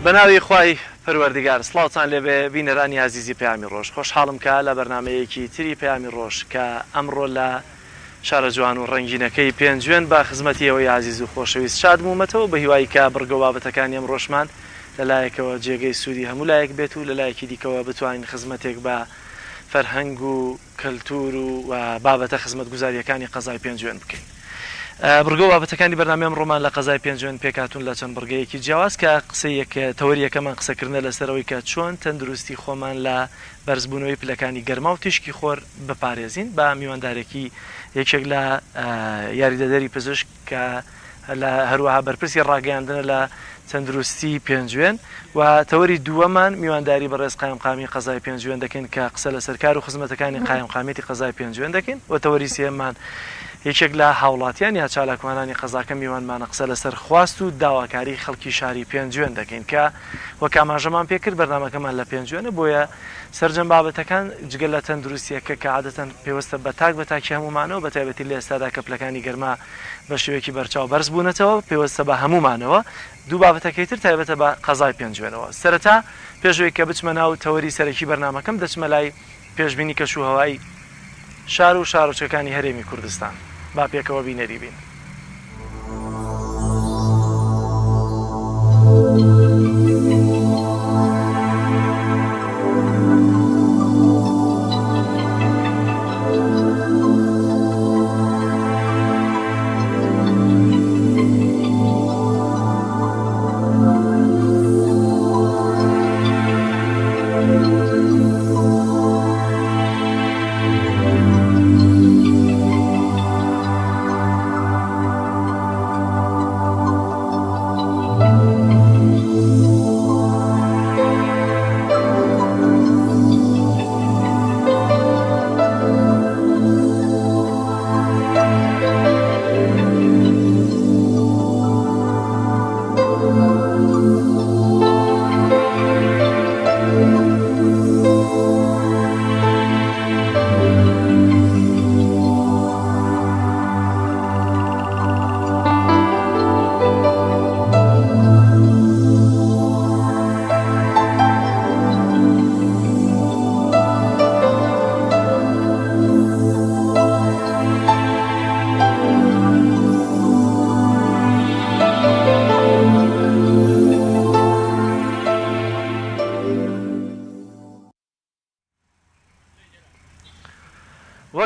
بەناوی خوای پەروەردگار سڵاوتان لێبێ بینەرانی عزیزی پەیامی ڕۆژ خۆشحاڵم کە لە بەرنمەیەکی تری پەیامی ڕۆژ کە ئەمڕۆ لە شارە جوان و ڕەنگینەکەی پێنجوێن با خزمەتیەوەی عزیز و خۆشەویست شادبوومەتەوە بە هیوای کە بڕگە و بابەتەکانی ئەم ڕۆژمان لەلایەکەوە جێگەی سوودی هەموو لایەک بێت و لەلایەکی دیکەوە بتوانین خزمەتێک بە فەرهەنگ و کەلتور و بابەتە خزمەت گوزاریەکانی قەزای پێنجوێن بکەین. بڕگە و بابەتەکانی بەرنامەم ڕۆمان لە قەزای پێنجوێن پێکاتون لە چەند بڕگەیەکی جیاواز کە قسەیەک تەوەریەکەمان قسەکردنە لەسەرەوەی کە چۆن تەندروستی خۆمان لە بەرزبوونەوەی پلەکانی گەرما و تیشکی خۆر بپارێزین بە میواندارێکی یەکێک لە یاریدەدەری پزیشک کە لە هەروەها بەرپرسی ڕاگەیاندنە لە تەندروستی پێنجوێن و تەوەری دووەمان میوانداری بەڕێز قایمقامی قەزای پێنجوێن دەکەین کە قسە لە سەرکار و خزمەتەکانی قایمقامێتی قەزای پێنجوێن دەکەین و تەوەری سێمان یەکێک لە هاوڵاتیان یا چالاکوانانی قەزاکە میوانمانە قسە لەسەر خواست و داواکاری خەڵکی شاری پێنجوێن دەکەین کە وەک ئاماژەمان پێکرد بەرنامەکەمان لە پێنجوێنە بۆیە سەرجەم بابەتەکان جگەل لە تەندروستیەکە کە عادەتەن پێوەستە بە بەتاکی هەمومانەوە بە تایبەتی لە ئێستادا کە پلەکانی گەرما بە شێوەیەکی بەرچاو بەرز بوونەتەوە پێوەستە بە هەمومانەوە دوو بابەتەکەی تر تایبەتە بە قەزای پێنجوێنەوە. سەرەتا پێشەوەی کە بچمە ناو تەوەری سەرەکی بەرنامەکەم دەچمە لای پێشبینی کەشوهەوای شار و شارۆچەکانی هەرێمی کوردستان. با پێکەوە بینەری بین.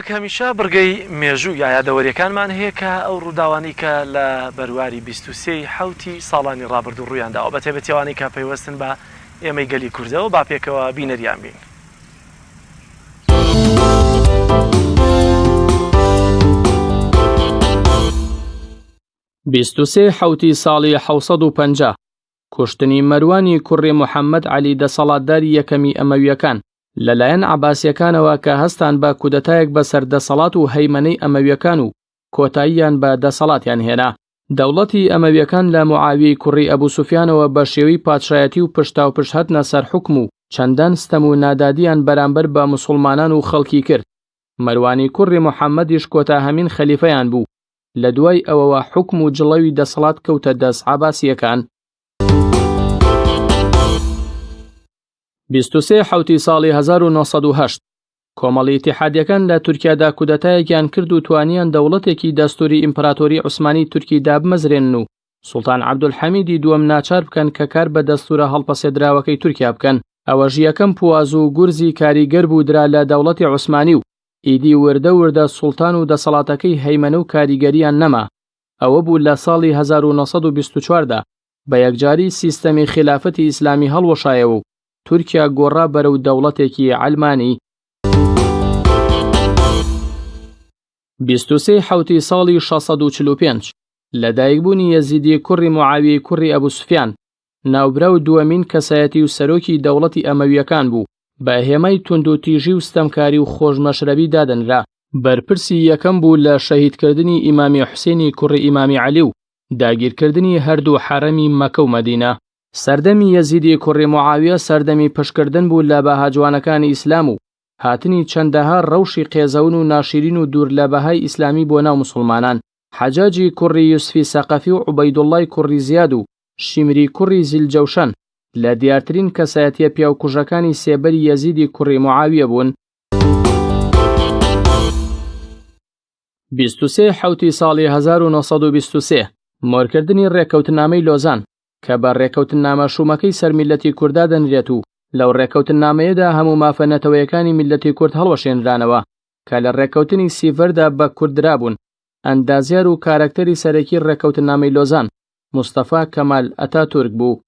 وەک هەمیشە بڕگەی مێژوو یا یادەوەریەکانمان هەیە کە ئەو ڕووداوانی کە لە بەرواری 23 حوتی ساڵانی ڕابردوو ڕوویانداوە بە تایبەتیەوانی کە پەیوەستن بە ئێمەی گەلی کوردەوە با پێکەوە بینەریان بین. بیستوسێ حوتی ساڵی 1950 کوشتنی مەروانی کوڕی محەممەد عەلی دەسەڵاتداری یەکەمی ئەمەویەکان لەلایەن عەباسیەکانەوە کە هەستان بە کودەتایەک بەسەر دەسەڵات و هەیمەنەی ئەمەویەکان و کۆتاییان بە دەسەڵاتیان هێنا. دەوڵەتی ئەمەویەکان لە معاویەی کوڕی ئەبوو سوفیانەوە بە شێوەی پادشایەتی و پشتاوپشت هەتنە سەر حوکم و چەندان ستەم و نادادیان بەرامبەر بە موسڵمانان و خەڵکی کرد. مەروانی کوڕی محەممەدیش کۆتا هەمین خەلیفەیان بوو. لە دوای ئەوەوە حوکم و جڵەوی دەسەڵات کەوتە دەست عەباسیەکان. 23 حوتی ساڵی 1970 کۆمەڵی ئیتیحادیەکان لە تورکیادا کودەتایەکیان کرد و توانیان دەوڵەتێکی دەستوری ئیمپراتۆری عوسمانی تورکی دابمەزرێنن و سوڵتان عەبدولحەمیدی دووەم ناچار بکەن کە کار بە دەستورە هەڵپەسێدراوەکەی تورکیا بکەن. ئەوەش یەکەم پواز و گورزی کاریگەر بوو درا لە دەوڵەتی عوسمانی و ئیدی وردە سوڵتان و دەسەڵاتەکەی هەیمەنە و کاریگەریان نەما. ئەوە بوو لە ساڵی 1924دا بە یەکجاری سیستەمی خلافەتی ئیسلامی هەڵوەشایەوە و تورکیا گۆڕا بەرەو دەوڵەتێکی عەلمانی. 23 حوتی ساڵی 645 لەدایکبوونی یەزیدی کوڕی معاویەی کوڕی ئەبوو سوفیان ناوبرا و دووەمین کەسایەتی و سەرۆکی دەوڵەتی ئەمەویەکان بوو. بە هێمای توند و تیژی و ستەمکاری و خۆشمەشرەبی دادەنرا. بەرپرسی یەکەم بوو لە شەهیدکردنی ئیمامی حوسێنی کوڕی ئیمامی عەلی و داگیرکردنی هەردوو حەرەمی مەکە و مەدینە. سەردەمی یەزیدی کوڕی معاویە سەردەمی پشکردن بوو لە بەهاجوانەکانی ئیسلام و هاتنی چەندەها ڕەوشی قێزەون و ناشرین و دوور لە بەهای ئیسلامی بۆ ناو مسڵمانان. حەجاجی کوڕی یوسفی سەقەفی و عوبەیدوڵڵای کوڕی زیاد و شیمری کوڕی زیلجەوشەن لە دیارترین کەسایەتیە پیاوکوژەکانی سێبەری یەزیدی کوڕی معاویە بوون. 23 حوتی ساڵی 1923 مۆرکردنی ڕێکەوتنامەی لۆزان کە بە ڕێکەوتنامە شومەکەی سەرمیلەتی کووردا دەنرێت و لەو ڕێکەوتنامەیەدا هەموو مافەنەتەوەیەکانی میلەتی کورد هەڵوەشێنرانەوە کە لە ڕێکەوتنی سیڤەردا بە کوردرا بوون. ئەندازیار و کارکتەری سەرەکی ڕێکەوتنامەی لۆزان مستەفا کەمال ئەتاتورک بوو.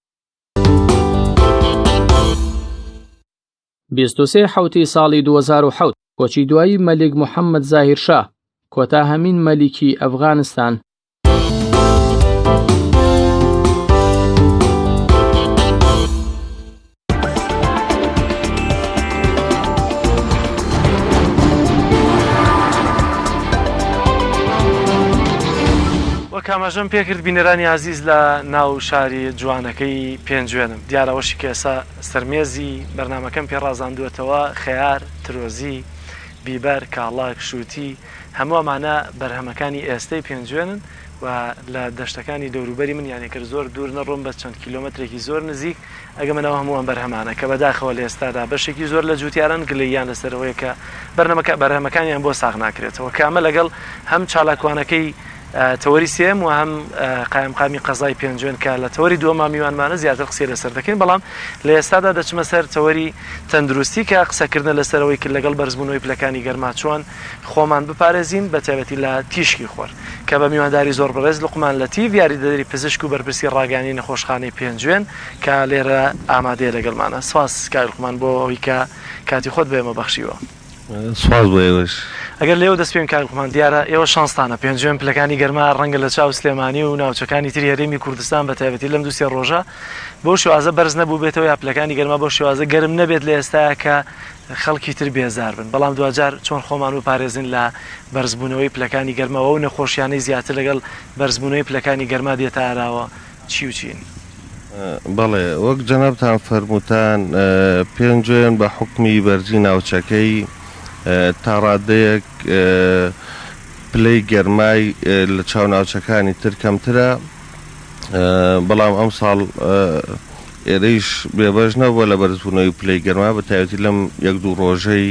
23 حوتی ساڵی 2007 کۆچی دوایی مەلیک محەممەد زاهیر شاه کۆتا هەمین مەلیکی ئەفغانستان. کامەژەم پێکرد بینەرانی عزیز لە ناو شاری جوانەکەی پێنجوێنم دیارەوەشی کە ئێستا سەرمێزی بەرنمەکەم پێڕازاندوێتەوە خەیار ترۆزی بیبەر کاڵاک شووتی هەمووەمانە بەرهەمەکانی ئێستای پێنجوێنن و لە دەشتەکانی دەوروبەری من یانێ کرد زۆر دوور نەڕۆم بە چەند کیلۆمەترێکی زۆر نزیک ئەگەمەنەوە هەمووان بەرهەمانە کە بەداخەوە لە ئێستادا بەشێکی زۆر لە جوتیاران گلەیان لەسەرەوەی کە بەرهەمەکانیان بۆ ساغ ناکرێتەوە کامە لەگەڵ هەم چالاکوانەکەی تەوەری سێم و هەم قایمقامی قەزای پێنجوێن کە لە تەوەری دووەما میوانمانە زیاتر قسەی لەسەر دەکەین بەڵام لە ئێستادا دەچمە سەر تەوەری تەندروستی کە قسەکردن لەسەرەوەی کرد لەگەڵ بەرزبوونەوەی پلەکانی گەرما چۆن خۆمان بپارێزین بە تایبەتی لە تیشکی خۆر کە بە میوانداری زۆر بەڕێز لوقمان لەتیڤ یاریدەدەری پزیشک و بەرپرسی ڕاگەیاندنی نەخۆشخانەی پێنجوێن کە لێرە ئامادەیە لەگەڵمانە. سپاس کاک لوقمان بۆ ئەوەی کە کاتی خۆت بێمە بەخشیوە. سپاس بۆ ئێوەش. ئەگەر لێو دەست پێم کاک لوقمان دیارە ئێوە شانستانە پێنجوێن پلەکانی گەرما ڕەنگە لە چاو سلێمانی و ناوچەکانی تری هەرێمی کوردستان بە تایبەتی لەم دووسێ ڕۆژە بۆ شێوازە بەرز نەبوو بێتەوە یا پلەکانی گەرما بۆ شێوازە گەرم نەبێت لە ئێستاە کە خەڵکی تر بێزار بن بەڵام دوجار چۆن خۆمان و پارێزن لە بەرزبوونەوەی پلەکانی گەرمەوە و نەخۆشیانەی زیاتر لەگەڵ بەرزبوونەوەی پلەکانی گەرما دێتە ئاراوە چی و چین؟ بەڵێ وەک جەنابتان فەرمووتان پێنجوێن بە حوکمی بەرزی ناوچەکەی تا ڕادەیەک پلەی گەرمای لە چاو ناوچەکانی تر کەمترە بەڵام ئەم ساڵ ئێرەیش بێبەش نەبووە لە بەرزبوونەوەی پلەی گەرما بە تایبەتی لەم یەک دوو ڕۆژەی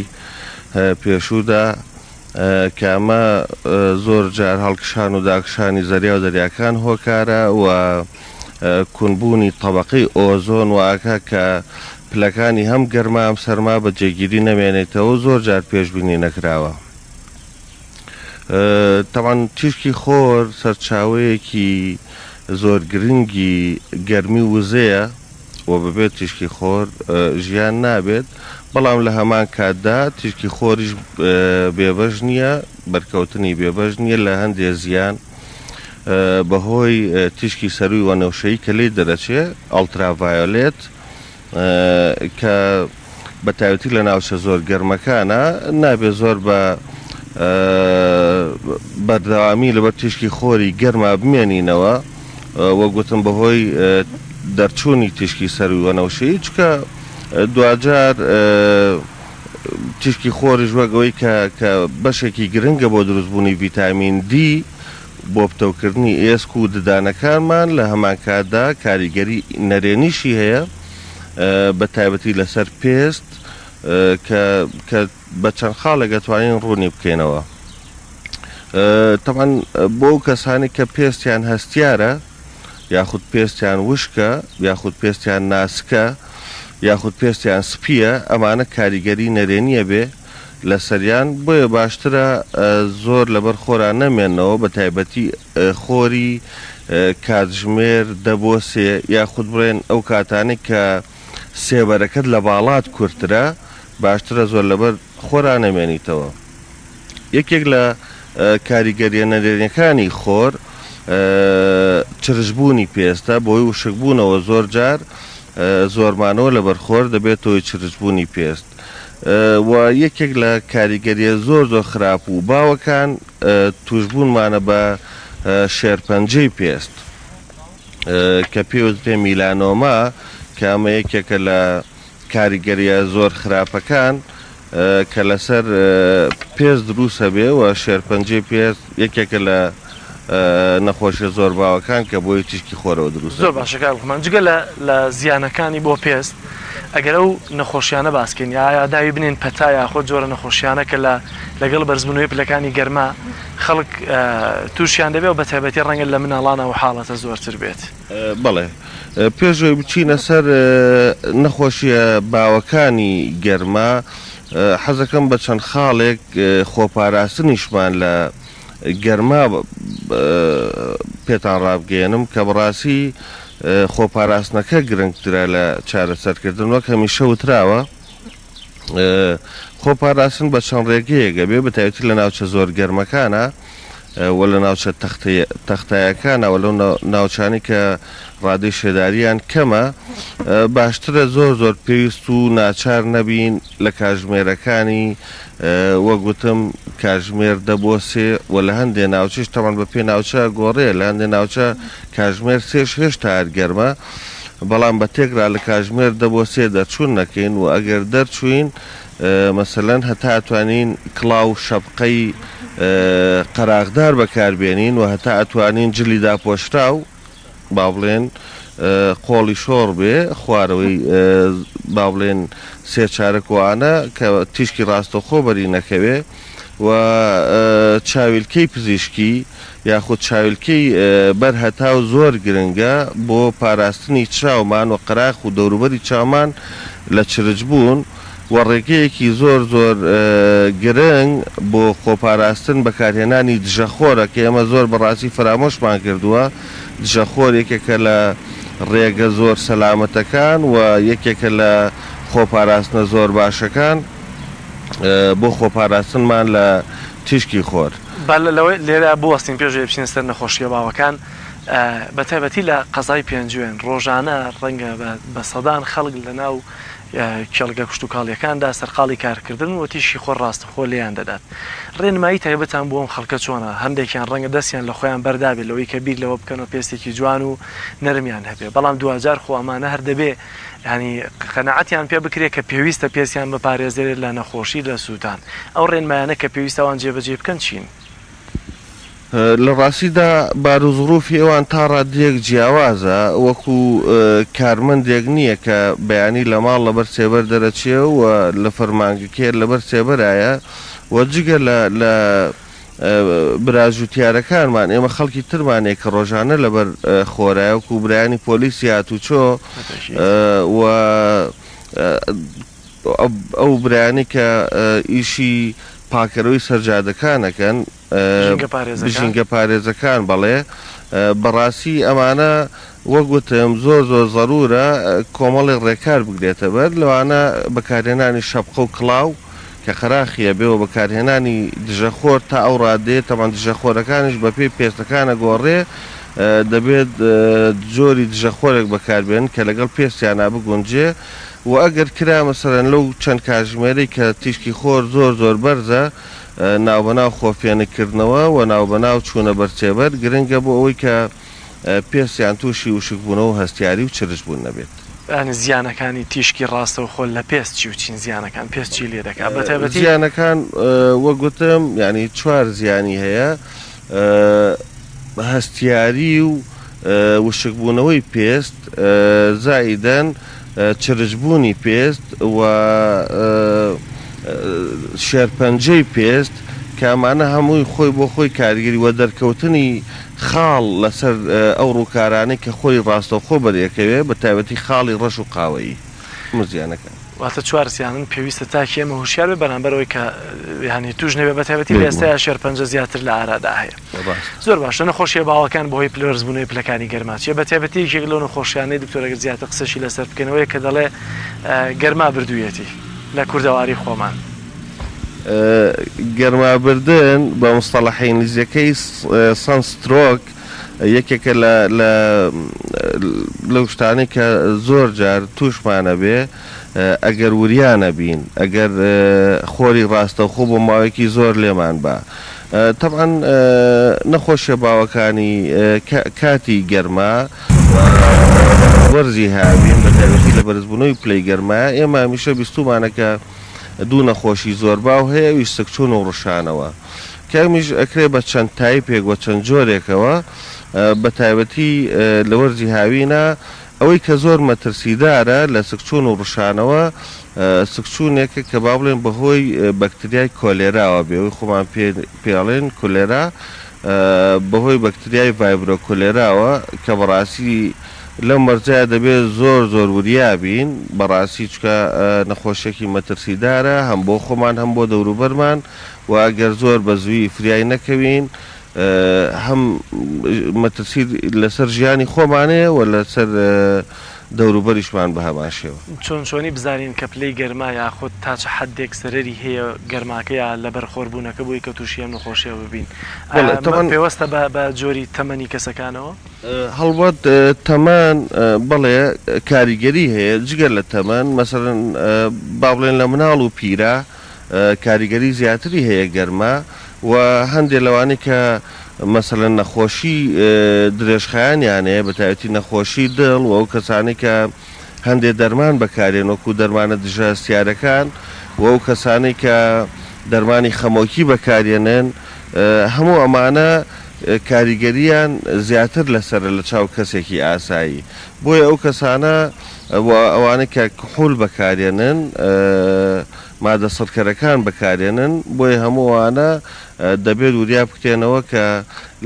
پێشوودا کە ئەمە زۆر جار هەڵکشان و داکشانی زەریا و دەریاکان هۆکارە و کونبوونی تەبەقەی ئۆزۆن واکە کە پلەکانی هەم گەرما ئەم سەرما بە جێگیری نەمێنێتەوە زۆر جار پێشبینی نەکراوە. تەمان تیشکی خۆر سەرچاوەیەکی زۆر گرنگی گەرمی وزەیە و بەبێت تیشکی خۆر ژیان نابێت بەڵام لە هەمان کاتدا تیشکی خۆریش بێبەش نییە بەرکەوتنی بێبەش نییە لە هەندێک زیان بەهۆی تیشکی سەروی وەنەوشەیی کە لێ دەرەچێ ئەڵتراڤایۆلێت کە بە تایبەتی لە ناوچە زۆر گەرمەکانە نابێت زۆر بە بەردەوامی لەبەر تیشکی خۆری گەرما بمێنینەوە وەگوتم بەهۆی دەرچوونی تیشکی سەروی وەنەوشەیی چکە دوجار تیشکی خۆریش وەگەوەی کە بەشێکی گرنگە بۆ دروستبوونی ڤیتامین دی بۆ پتەوکردنی ئێسک و ددانەکانمان لە هەمان کاتدا کاریگەری نەرێنیشی هەیە بە تایبەتی لەسەر پێست کە بە چەند خاڵێک دەتوانین ڕوونی بکەینەوە. تەمان بۆ کەسانی کە پێستیان هەستیارە یاخود پێستیان وشکە یاخود پێستیان ناسکە یاخود پێستیان سپیە ئەمانە کاریگەری نەرێنیە بێ لە سەریان بۆیە باشترە زۆر لەبەر خۆران نەمێنەوە بە تایبەتی خۆری کاتژمێر دەبۆ سێ یاخود بڵێن ئەو کاتانی کە سێبەرەکەت لە باڵات کورتترە باشترە زۆر لەبەر خۆران نەمێنیتەوە. یەکێک لە کاریگەریە نەرێنیەکانی خۆر چرشبوونی پێستە بۆی وشکبوونەوە زۆر جار زۆرمانەوە لە بەرخۆر دەبێتەوەی چرشبوونی پێست و یەکێک لە کاریگەریە زۆر خراپ و باوەکان توشبوونمانە بە شێرپەنجەی پێست کە پێوترێ میلانۆما کە ئەمە یەکێکە لە کاریگەریە زۆر خراپەکان کە لەسەر پێست دروستە بێ و شێرپەنجەی پێست یەکێکە لە نەخۆشیە زۆر باوەکان کە بۆی تیشکی خۆرەوە دروست زۆر باشەکانمان جگە لە زیانەکانی بۆ پێست ئەگەر ئەو نەخۆشیانە باسکەین یا داوی بنین پەتایە خۆ جۆرە نەخۆشیانە کە لەگەڵ بەرزبوونەوەی پلەکانی گەرما خەڵک تووشیان دەبێت و بە تایبەتی ڕەنگە لە مناڵانەوە حاڵەتە زۆرتر بێت. بەڵێ پێشەوەی بچینە سەر نەخۆشیە باوەکانی گەرما حەزەکەم بە چەند خاڵێک خۆپاراستنیشمان لە گەرما پێتان ڕابگەێنم کە بەڕاستی خۆپاراستنەکە گرنگترە لە چارەسەرکردن وەک هەمیشە وتراوە خۆپاراستن بە چەند ڕێگەیەکە بێ بەتایبەتی لە ناوچە زۆر گەرمەکانە وە لە ناوچە تەختایەکانە وە لەو ناوچانی کە ڕادەی شێداریان کەمە باشترە زۆر پێویست و ناچار نەبین لە کاتژمێرەکانی وەگوتم کاتژمێر دەبۆسێ و لە هەندێک ناوچەش تەمان بە پێ ناوچە گۆڕێ لە هەندێک ناوچە کاتژمێر سێش هێشتا هەرگەرمە بەڵام بە تێکرا لە کاتژمێر دەبۆسێ دەرچوون نەکەین و ئەگەر دەرچوین مەسەلەن هەتا ئەتوانین کڵاو شەپقەی قەراغدار بەکاربێنین و هەتا ئەتوانین جلی داپۆشرا و با بڵێن قۆڵی شۆڕ بێ خوارەوەی با بڵێن سێ چارەکوانە کە تیشکی ڕاستەخۆ بەری نەکەوێ و چاویلکەی پزیشکی یاخود چاویلکەی بەرهەتا و زۆر گرنگە بۆ پاراستنی چاومان و قەراخ و دەوروبەری چاومان لە چرج بوون و ڕێگەیەکی زۆر گرنگ بۆ خۆپاراستن بەکارهێنانی دژەخۆرە کە ئێمە زۆر بەڕاستی فرامۆشمان کردووە. دژەخۆر یەکێکە لە ڕێگە زۆر سەلامەتەکان و یەکێکە لە خۆپاراستنە زۆر باشەکان بۆ خۆپاراستنمان لە تیشکی خۆر. لێرە بوەستین پێشێ بچین سەر نەخۆشیە باوەکان بە تایبەتی لە قەزای پێنجوێن ڕۆژانە ڕەنگە بە سەدان خەڵک لە ناو کێڵگە کوشت و کاڵیەکاندا سەرقاڵی کارکردن و تیشکی خۆر ڕاستەخۆ لێیان دەدات. ڕێنمایی تایبەتان بۆ ئەم خەڵکە چۆنە هەندێکیان ڕەنگە دەستیان لە خۆیان بەردابێت لەوەی کە بیر لەوە بکەنەوە پێستێکی جوان و نەرمیان هەبێ بەڵام دوجار خۆ ئەمانە هەر دەبێ ینی قەنەعەتیان پێ بکرێت کە پێویستە پێستیان بپارێزرێت لە نەخۆشی لە سووتان ئەو ڕێنمایانە کە پێویستەوان جێبەجێ بکەن چین؟ لە ڕاستیدا باروزڕوفی ئەوان تا ڕادیەک جیاوازە وەکو کارمەندێک نییە کە بەیانی لە ماڵ لەبەر سێبەر دەرەچێ و لە فەرمانگەکێت لەبەر سێبەرایە و جگە لە براژوتیارەکانمان ئێمە خەڵکی ترمانێک کە ڕۆژانە لەبەر خۆرایە وەکو برایانی پۆلیسی هاتوچۆ و ئەو برایانی کە ئیشی پاکەرەوەی سەرجادەکانەکەن بژینگە پارێزەکان بەڵێ بەڕاستی ئەمانە وەگوتم زۆر ضرورە کۆمەڵی ڕێکار بگرێتە بەر لەوانە بەکارهێنانی شەپقە و کڵاو کە خەراخیە بێەوە بەکارهێنانی دژەخۆر تا ئەو ڕادێت تەمان دژەخۆرەکانیش بە پێی پێستەکانە گۆڕێ دەبێت جۆری دژەخۆرێک بەکاربێن کە لەگەڵ پێستیانە بگونجێ و ئەگەر کرا مەسەرەن لەو چەند کاتژمێرەی کە تیشکی خۆر زۆر بەرزە ناوبەناو خۆفێنکردنەوە و ناوبەناو چوونە بەرچێبەر گرنگە بۆ ئەوەی کە پێستیان تووشی وشکبوونەوە و هەستیاری و چرش بوون نەبێت. زیانەکانی تیشکی ڕاستە و خۆل لە پێست چی و چین زیانەکان پێست چی لێ دەکات بەتایبەتی زیانەکان وەگوتم ینی چوار زیانی هەیە هەستیاری و وشکبوونەوەی پێست زائیدەن چرجبوونی پێست و شێرپەنجەی پێست کە ئەمانە هەمووی خۆی بۆ خۆی کارگیری و دەرکەوتنی خاڵ لەسەر ئەو ڕووکارانەی کە خۆی ڕاستەوخۆ بەدەکەوێ بە تایبەتی خاڵی ڕەش و قاوەیی مزیانەکان واتە چوار زیانن پێویستە تاکی ئێمە هوشیار بێ بەرامبەرەوەی کە ینی توش نەبێ بە تایبەتی لە ئێستایا شێرپەنجە زیاتر لە ئارادا هەیە زۆر باشە نەخۆشیە باوەکان بەهۆی پلەرزبوونەوەی پلەکانی گەرماچیە بە تایبەتی یەکێک لەو نەخۆشیانەی دکتۆرەگە زیاتر قسەشی لەسەر بکەنەوەی کە دەڵێ گەرما بردوویەتی لە کوردەواری خۆمان گەرمابردن بە مستەڵەحی نزیەکەی سانسترۆک یەکێکە لەو شتانەی کە زۆر جار تووشمانە بێ ئەگەر وریانە بین ئەگەر خۆری ڕاستەوخۆ بۆ ماوەیەکی زۆر لێمان بە طبعا نەخۆشیە باوەکانی کاتی گەرما وەرزی هاوین بە تایبەتی لە بەرزبوونەوەی پلەی گەرما ئێمە هەمیشە بیستومانەکە دوو نەخۆشی زۆر باو هەیە وی سەکچوون و ڕشانەوە کامیش ئەکرێ بە چەند تایپێک وە چەند جۆرێکەوە بە تایبەتی لە وەرزی هاوینە ئەوەی کە زۆر مەترسیدارە لە سکچوون و ڕشانەوە سکچوونێکە کە با بڵێن بەهۆی بەکتریای کۆلێراوە بێ ئەوەی خۆمان پێڵێن کولێرا بەهۆی بەکتریای ڤایبرۆ کولێراوە کە بەڕاستی لەم مەرجایە دەبێت زۆر وریابین بەڕاستی چکە نەخۆشیێکی مەترسیدارە هەم بۆ خۆمان هەم بۆ دەوروبەرمان و ئەگەر زۆر بە زووی فریای نەکەوین هەم مەترسی لەسەر ژیانی خۆمانەیە و لەسەر دەوروبەریشمان بە هەمان شێوە چۆنی بزانین کە پلەی گەرما یاخود تا چه حدێک سەرەری هەیە گەرماکەیە لە بەرخۆربوونەکە بووی کە تووشی ئەم نەخۆشیە ببین پێوەستە بە جۆری تەمەنی کەسەکانەوە هەڵبەت تەمان بەڵێ کاریگەری هەیە جگەر لە تەمەن مەسەرەن با بڵێن لە مناڵ و پیرە کاریگەری زیاتری هەیە گەرما و هەندێک لەوانی کە مەسەلەن نەخۆشی درێژخایانیانەیە بە تایبەتی نەخۆشی دڵ و ئەو کەسانی کە هەندێک دەرمان بەکارێن وەکو دەرمانە دژە هەستیارەکان و ئەو کەسانی کە دەرمانی خەمۆکی بەکارێنن هەموو ئەمانە کاریگەریان زیاتر لەسەر لە چاو کەسێکی ئاسایی بۆیە ئەو کەسانە ئەوانە کە کحول بەکارێنن مادە سەرکەرەکان بەکارێنن بۆیە هەمووانە دەبێت وریا بکتێنەوە کە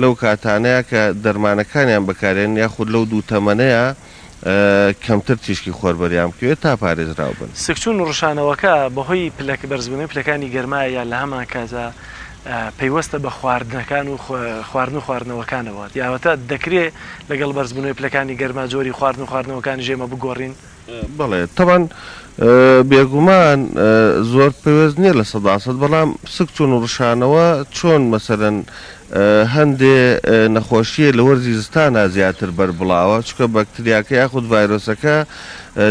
لەو کاتانەیە کە دەرمانەکانیان بەکارێن یاخود لەو دوو تەمەنەیە کەمتر تیشکی خۆربەریان بکوێت تا پارێزراو بن سکچوون و ڕشانەوەکە بەهۆی بەرزبوونەوەی پلەکانی گەرمایە لە هەمان کاتە پەیوەستە بە خواردنەکان و خواردنەوەکانەوە یاوەتە دەکرێت لەگەڵ بەرزبوونەوەی پلەکانی گەرما جۆری خواردنەوەکانی ژێمە بگۆڕین بەڵێ تەمان بێگومان زۆر پێوەست نییە لە 100% بەڵام سکچوون و ڕشانەوە چۆن مەسەرەن هەندێ نەخۆشیە لە وەرزی زستانە زیاتر بەربڵاوە چکە بەکتریاکە یاخود ڤایرۆسەکە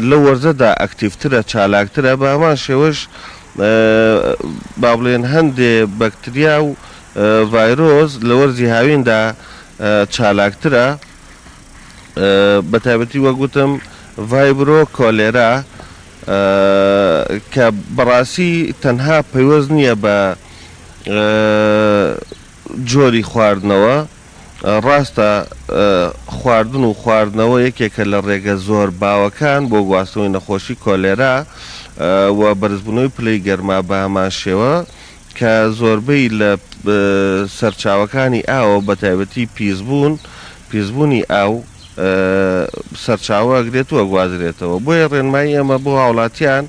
لە وەرزەدا ئەکتیڤترە چالاکترە بە هەمان شێوەش با بڵێن هەندێ بەکتریا و ڤایرۆس لە وەرزی هاویندا چالاکترە بە تایبەتی وەگوتم ڤایبرۆ کۆلێرا کە بەڕاستی تەنها پەیوەست نییە بە جۆری خواردنەوە ڕاستە خواردن و خواردنەوە یەکێکە لە ڕێگە زۆر باوەکان بۆ گواستنەوەی نەخۆشی کۆلێرا و بەرزبوونەوەی پلەی گەرما بە هەمان شێوە کە زۆربەی لە سەرچاوەکانی ئاوە بە تایبەتی پیسبوونی ئاو سەرچاوە ئەگرێتەوە گوازرێتەوە بۆیە ڕێنمایی ئەمە بۆ هاوڵاتیان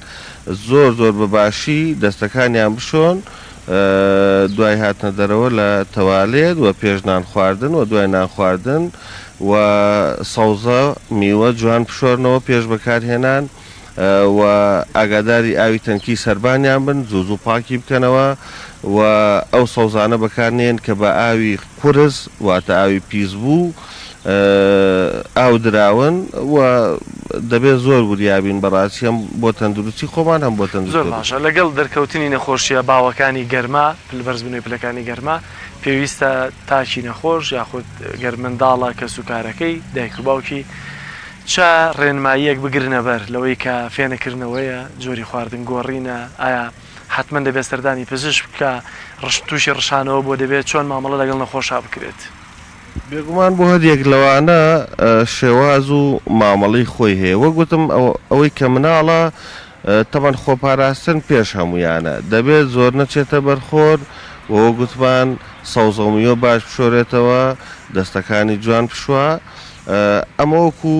زۆر بەباشی دەستەکانیان بشۆن دوای هاتنە دەرەوە لە تەوالێت و پێش نان خواردن و دوای نان خواردن و سەوزە میوە جوان پشۆرنەوە پێش بەکارهێنان و ئاگاداری ئاوی تەنکی سەربانیان بن زوو پاکی بکەنەوە و ئەو سەوزانە بەکارنێن کە بە ئاوی قورس واتە ئاوی پیس بوو ئاو دراون و دەبێت زۆر وریابین بەڕاستی هەم بۆ تەندروستی خۆمان هەم بۆ تەندروستی زۆر باشە لەگەڵ دەرکەوتنی نەخۆشیە باوەکانی گەرما بەرزبوونەوەی پلەکانی گەرما پێویستە تاچی نەخۆش یاخود گەرمەنداڵە کە سوکارەکەی دایک و باوکی چا ڕێنماییەک بگرنە بەر لەوەی کە فێنەکردنەوەیە جۆری خواردن گۆڕینە ئایا حتمما دەبێت سەردانی پزیشک بکە تووشی ڕشانەوە بۆ دەبێت چۆن مامەڵە لەگەڵ نەخۆشا بکرێت بێگومان بۆ هەریەک لەوانە شێواز و مامەڵی خۆی هەیە وەگوتم ئەوەی کە مناڵە تەمان خۆپاراستن پێش هەمویانە دەبێت زۆر نەچێتە بەرخۆر و گوتمان سەوزەمیۆ باش بشۆرێتەوە دەستەکانی جوان پشووە ئەمە وەکو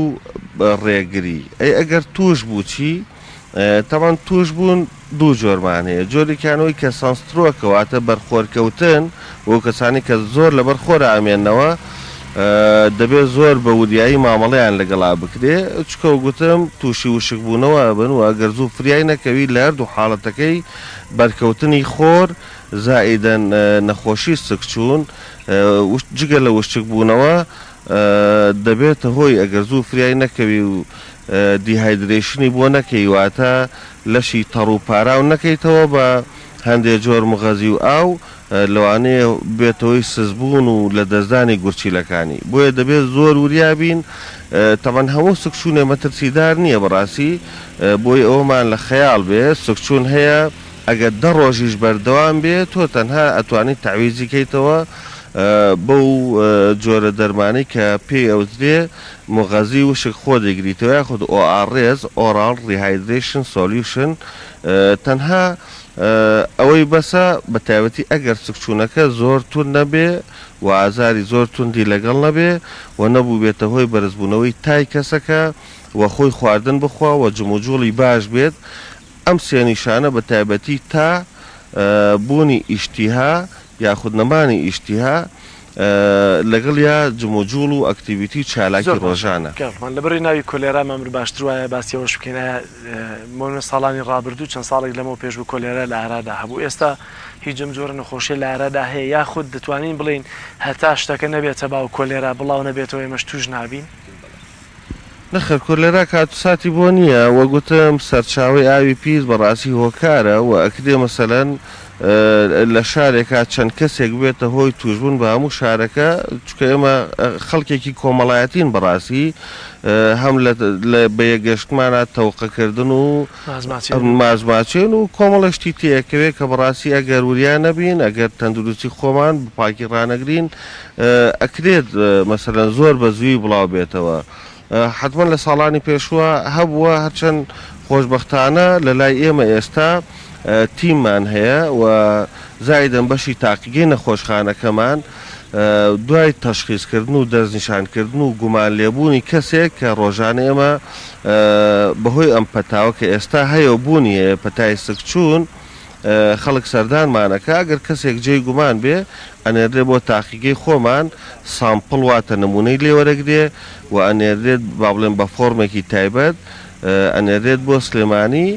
ڕێگری ئەگەر توش بوو چی تەمان توش بوون دوو جۆرمان هەیە جۆرێکیانەوەی کە سانسترۆکەواتە بەرخۆرکەوتن بۆ کەسانی کە زۆر لە بەرخۆر ئامێنەوە دەبێت زۆر بە وریایی مامەڵەیان لەگەڵا بکرێ چکە گوتم تووشی وشک بوونەوە بن و ئەگەر زوو فریای نەکەوی لە هەردوو حاڵەتەکەی بەرکەوتنی خۆر زائیدەن نەخۆشی سکچوون جگە لە وشک بوونەوە دەبێتە هۆی ئەگەر زوو فریای نەکەوی و دیهایدرێشنی بۆ نەکەی واتە لەشی تەڕ و پاراو نەکەیتەوە بە هەندێک جۆر مغەزی و ئاو لەوانەیە بێتەوەی سزبوون و لە دەستدانی گورچیلەکانی بۆیە دەبێت زۆر وریابین تەمان هەموو سکچوونێ مەترسیدار نییە بەڕاستی بۆی ئەومان لە خەیاڵ بێ سکچوون هەیە ئەگەر 10 ڕۆژیش بەردەوام بێ تۆ تەنها ئەتوانیت تعویزی کەیتەوە بەو جۆرە دەرمانەی کە پێی ئەوترێ مغەزی وشک خۆ دەگریتەوە یاخود ORS Oral Rehydration Solution تەنها ئەوەی بەسە بە تایبەتی ئەگەر سکچوونەکە زۆر تون نەبێ و ئازاری زۆر توندی لەگەڵ نەبێ و نەبوو بێتە هۆی بەرزبوونەوەی تای کەسەکە و خۆی خواردن بخوا و جموجوڵی باش بێت ئەم سێ نیشانە بە تایبەتی تا بوونی ئیشتیها یاخود نەمانی ئیشتیها لەگەڵ یا جموجوڵ و ئەکتیڤیتی چالاکی ڕۆژانە لەبەری ناوی کۆلێرا مەمر باشتر وایە باسیەوەش بکەینە مۆنە ساڵانی ڕابردوو چەند ساڵێک لەمەوە پێش بوو کۆلێرا لە ئارادا هەبوو ئێستا هیچ جۆرە نەخۆشیە لە ئارادا هەیە یاخود دەتوانین بڵین هەتا شتەکە نەبێتە باو کۆلێرا بڵاو نەبێتەوە ئێمەش توش نابین نەخێر کۆلێرا کاتوساتی بۆ نییە وەگوتم سەرچاوی ئاوی پیس بەڕاستی هۆکارە و ئەکرێ مەسەلەن لە شارێکا چەند کەسێک بێتە هۆی توشبوون بە هەموو شارەکە چکە ئێمە خەڵکێکی کۆمەڵایەتین بەڕاستی هەم لە بەیەگەشتمانە تەوقەکردن و مازماچێن و کۆمەڵشتی تەیەکەوێت کە بەڕاستی ئەگەر وریان نەبین ئەگەر تەندروستی خۆمان بپاکی ڕانەگرین ئەکرێت مەسەلەن زۆر بە زووی بڵاو بێتەوە حتمما لە ساڵانی پێشووە هەبووە هەرچەند خۆشبەختانە لە لای ئێمە ئێستا تیممان هەیە و زایدەن بەشی تاقیگەی نەخۆشخانەکەمان دوای تەشخیصکردن و دەستنیشانکردن و گومان لێبوونی کەسێک کە ڕۆژانە ئێمە بەهۆی ئەم پەتاوە کە ئێستا هەیە و بوونیە پەتای سکچوون خەڵک سەردانمانەکە ئەگەر کەسێک جێی گومان بێ ئەنێرێ بۆ تاقیگەی خۆمان سامپڵ واتە نمونەی لێوەرەگرێ و ئەنێرێت با بڵێن بە فۆرمێکی تایبەت ئەنێرێت بۆ سلێمانی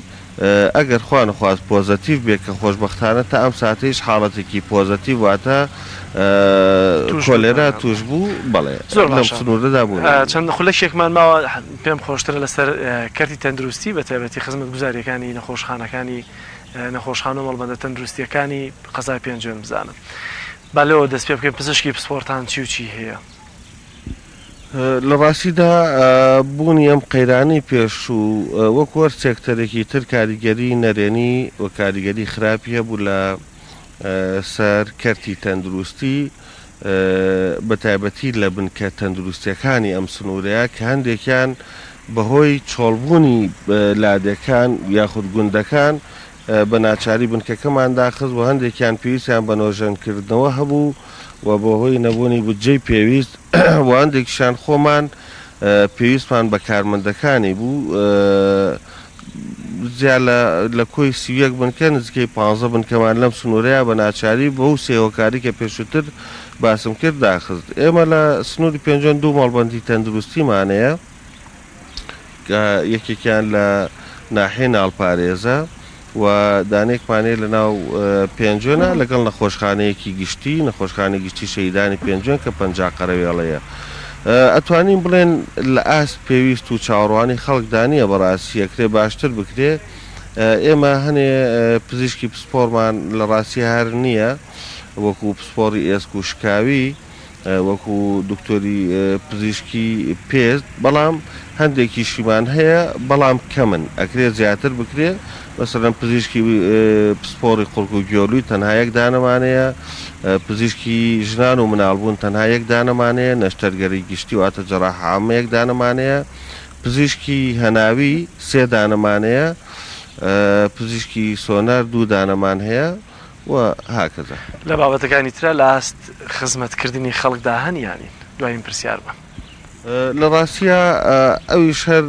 ئەگەر خوا نەخواست پۆزەتیڤ بێت کە خۆشبەختانە تا ئەم ساتەیش حاڵەتێکی پۆزەتیڤ واتە کۆلێرا توش بوو بەڵێ لەم سنوورەدا بوو چەند خولەکێکمان ماوە پێم خۆشترە لەسەر کەرتی تەندروستی بە تایبەتی خزمەت گوزاریەکانی نەخۆشخانەکانی نەخۆشخان و مەڵبەندە تەندروستیەکانی قەزای پێنجێن بزانم با لەوە دەست پێ بکەین پزیشکی پسپۆرتان چی و چی هەیە لە ڕاستیدا بوونی ئەم قەیرانی پێش و وەک وەرز سێکتەرێکی تر کاریگەری نەرێنی و کاریگەری خراپی هەبوو لە سەر کەرتی تەندروستی بە تایبەتی لە بنکە تەندروستیەکانی ئەم سنوورەیە کە هەندێکیان بەهۆی چۆڵبوونی لادەکان یاخود گوندەکان بە ناچاری بنکەکەمان داخست و هەندێکیان پێویستیان بە نۆژەنکردنەوە هەبوو و بەهۆی نەبوونی بودجەی پێویست و هەندێکیشان خۆمان پێویستمان بە کارمەندەکانی بوو زیاد لە کۆی سیویەک بنکە نزیکەی 15 بنکەمان لەم سنوورەیە بە ناچاری بەو سێهۆکاری کە پێشووتر باسم کرد داخست ئێمە لە سنووری 52 ماڵبەندی تەندروستیمانەیە یەکێکیان لە ناحێ ناڵپارێزە و دانێکمانێ لە ناو پێنجۆنە لەگەڵ نەخۆشخانەیەکی گشتی نەخۆشخانەی گشتی شەیدانی پێنجۆن کە 50 قەرەوێڵەیە ئەتوانین بڵێن لە ئاست پێویست و چاوەڕوانی خەڵکدانیە بەڕاستی ئەکرێ باشتر بکرێ ئێمە هەنێ پزیشکی پسپۆرمان لە ڕاستی هەر نییە وەکو پسپۆری ئێسک و شکاوی وەکو دکتۆری پزیشکی پێست بەڵام هەندێکیشیمان هەیە بەڵام کەمن ئەکرێ زیاتر بکرێ مەسەلەن پزیشکی پسپۆری قوڵک و گیۆلووی تەنها یەک دانەمانەیە پزیشکی ژنان و مناڵبوون تەنها یەک دانەمانەیە نەشتەرگەری گشتی واتە جەراح عامە یەک دانەمانەیە پزیشکی هەناوی 3 دانەمانەیە پزیشکی سۆنار 2 دانەمان هەیە و هاکەزە لە بابەتەکانی ترە لە ئاست خزمەتکردنی خەڵکدا هەنیانین دوایین پرسیار بە لە ڕاستیە ئەویش هەر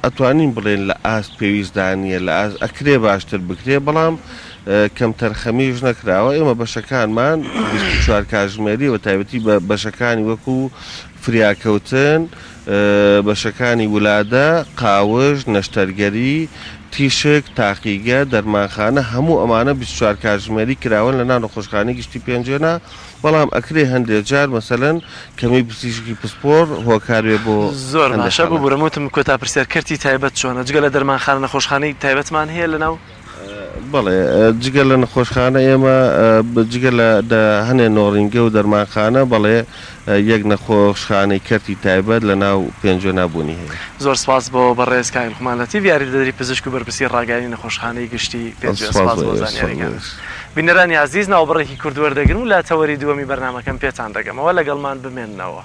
ئەتوانین بڵێن لە ئاست پێویستدانیە لە ئاست ئەکرێ باشتر بکرێ بەڵام کەم تەرخەمیش نەکراوە ئێمە بەشەکانمان 24 کاتژمێری و تایبەتی بە بەشەکانی وەکو فریاکەوتن بەشەکانی ولادە قاوژ نەشتەرگەری تیشک تاقیگە دەرمانخانە هەموو ئەمانە 24 کاتژمێری کراون لە ناو نەخۆشخانەی گشتی پێنجێنە بەڵام ئەکرێ هەندێک جار مەسەلەن کەمی پزیشکی پسپۆر هۆکارێ بۆ زۆر باشە بۆ بورەموتم کۆتا پرسیارکەرتی تایبەت چۆنە جگە لە دەرمانخانە نەخۆشخانەی تایبەتمان هەیە لەناو بەڵێ جگە لە نەخۆشخانە ئێمە جگە لە هەنێ نۆڕینگە و دەرمانخانە بەڵێ یەک نەخۆشخانەی کەرتی تایبەت لە ناو پێنجۆ نابوونی هەیە. زۆر سپاس بۆ بەڕێز کاک لوقمانەتی یاریدەدەری پزیشک و بەرپرسی ڕاگەیاندنی نەخۆشخانەی گشتی پێنجۆ. سپاس بۆ زانیاریەکان. بینەرانی عزیز ناوبڕێکی کورد وەردەگرن و لە تەوەری دووەمی بەرنامەکەم پێتان دەگەمەوە لەگەڵمان بمێننەوە.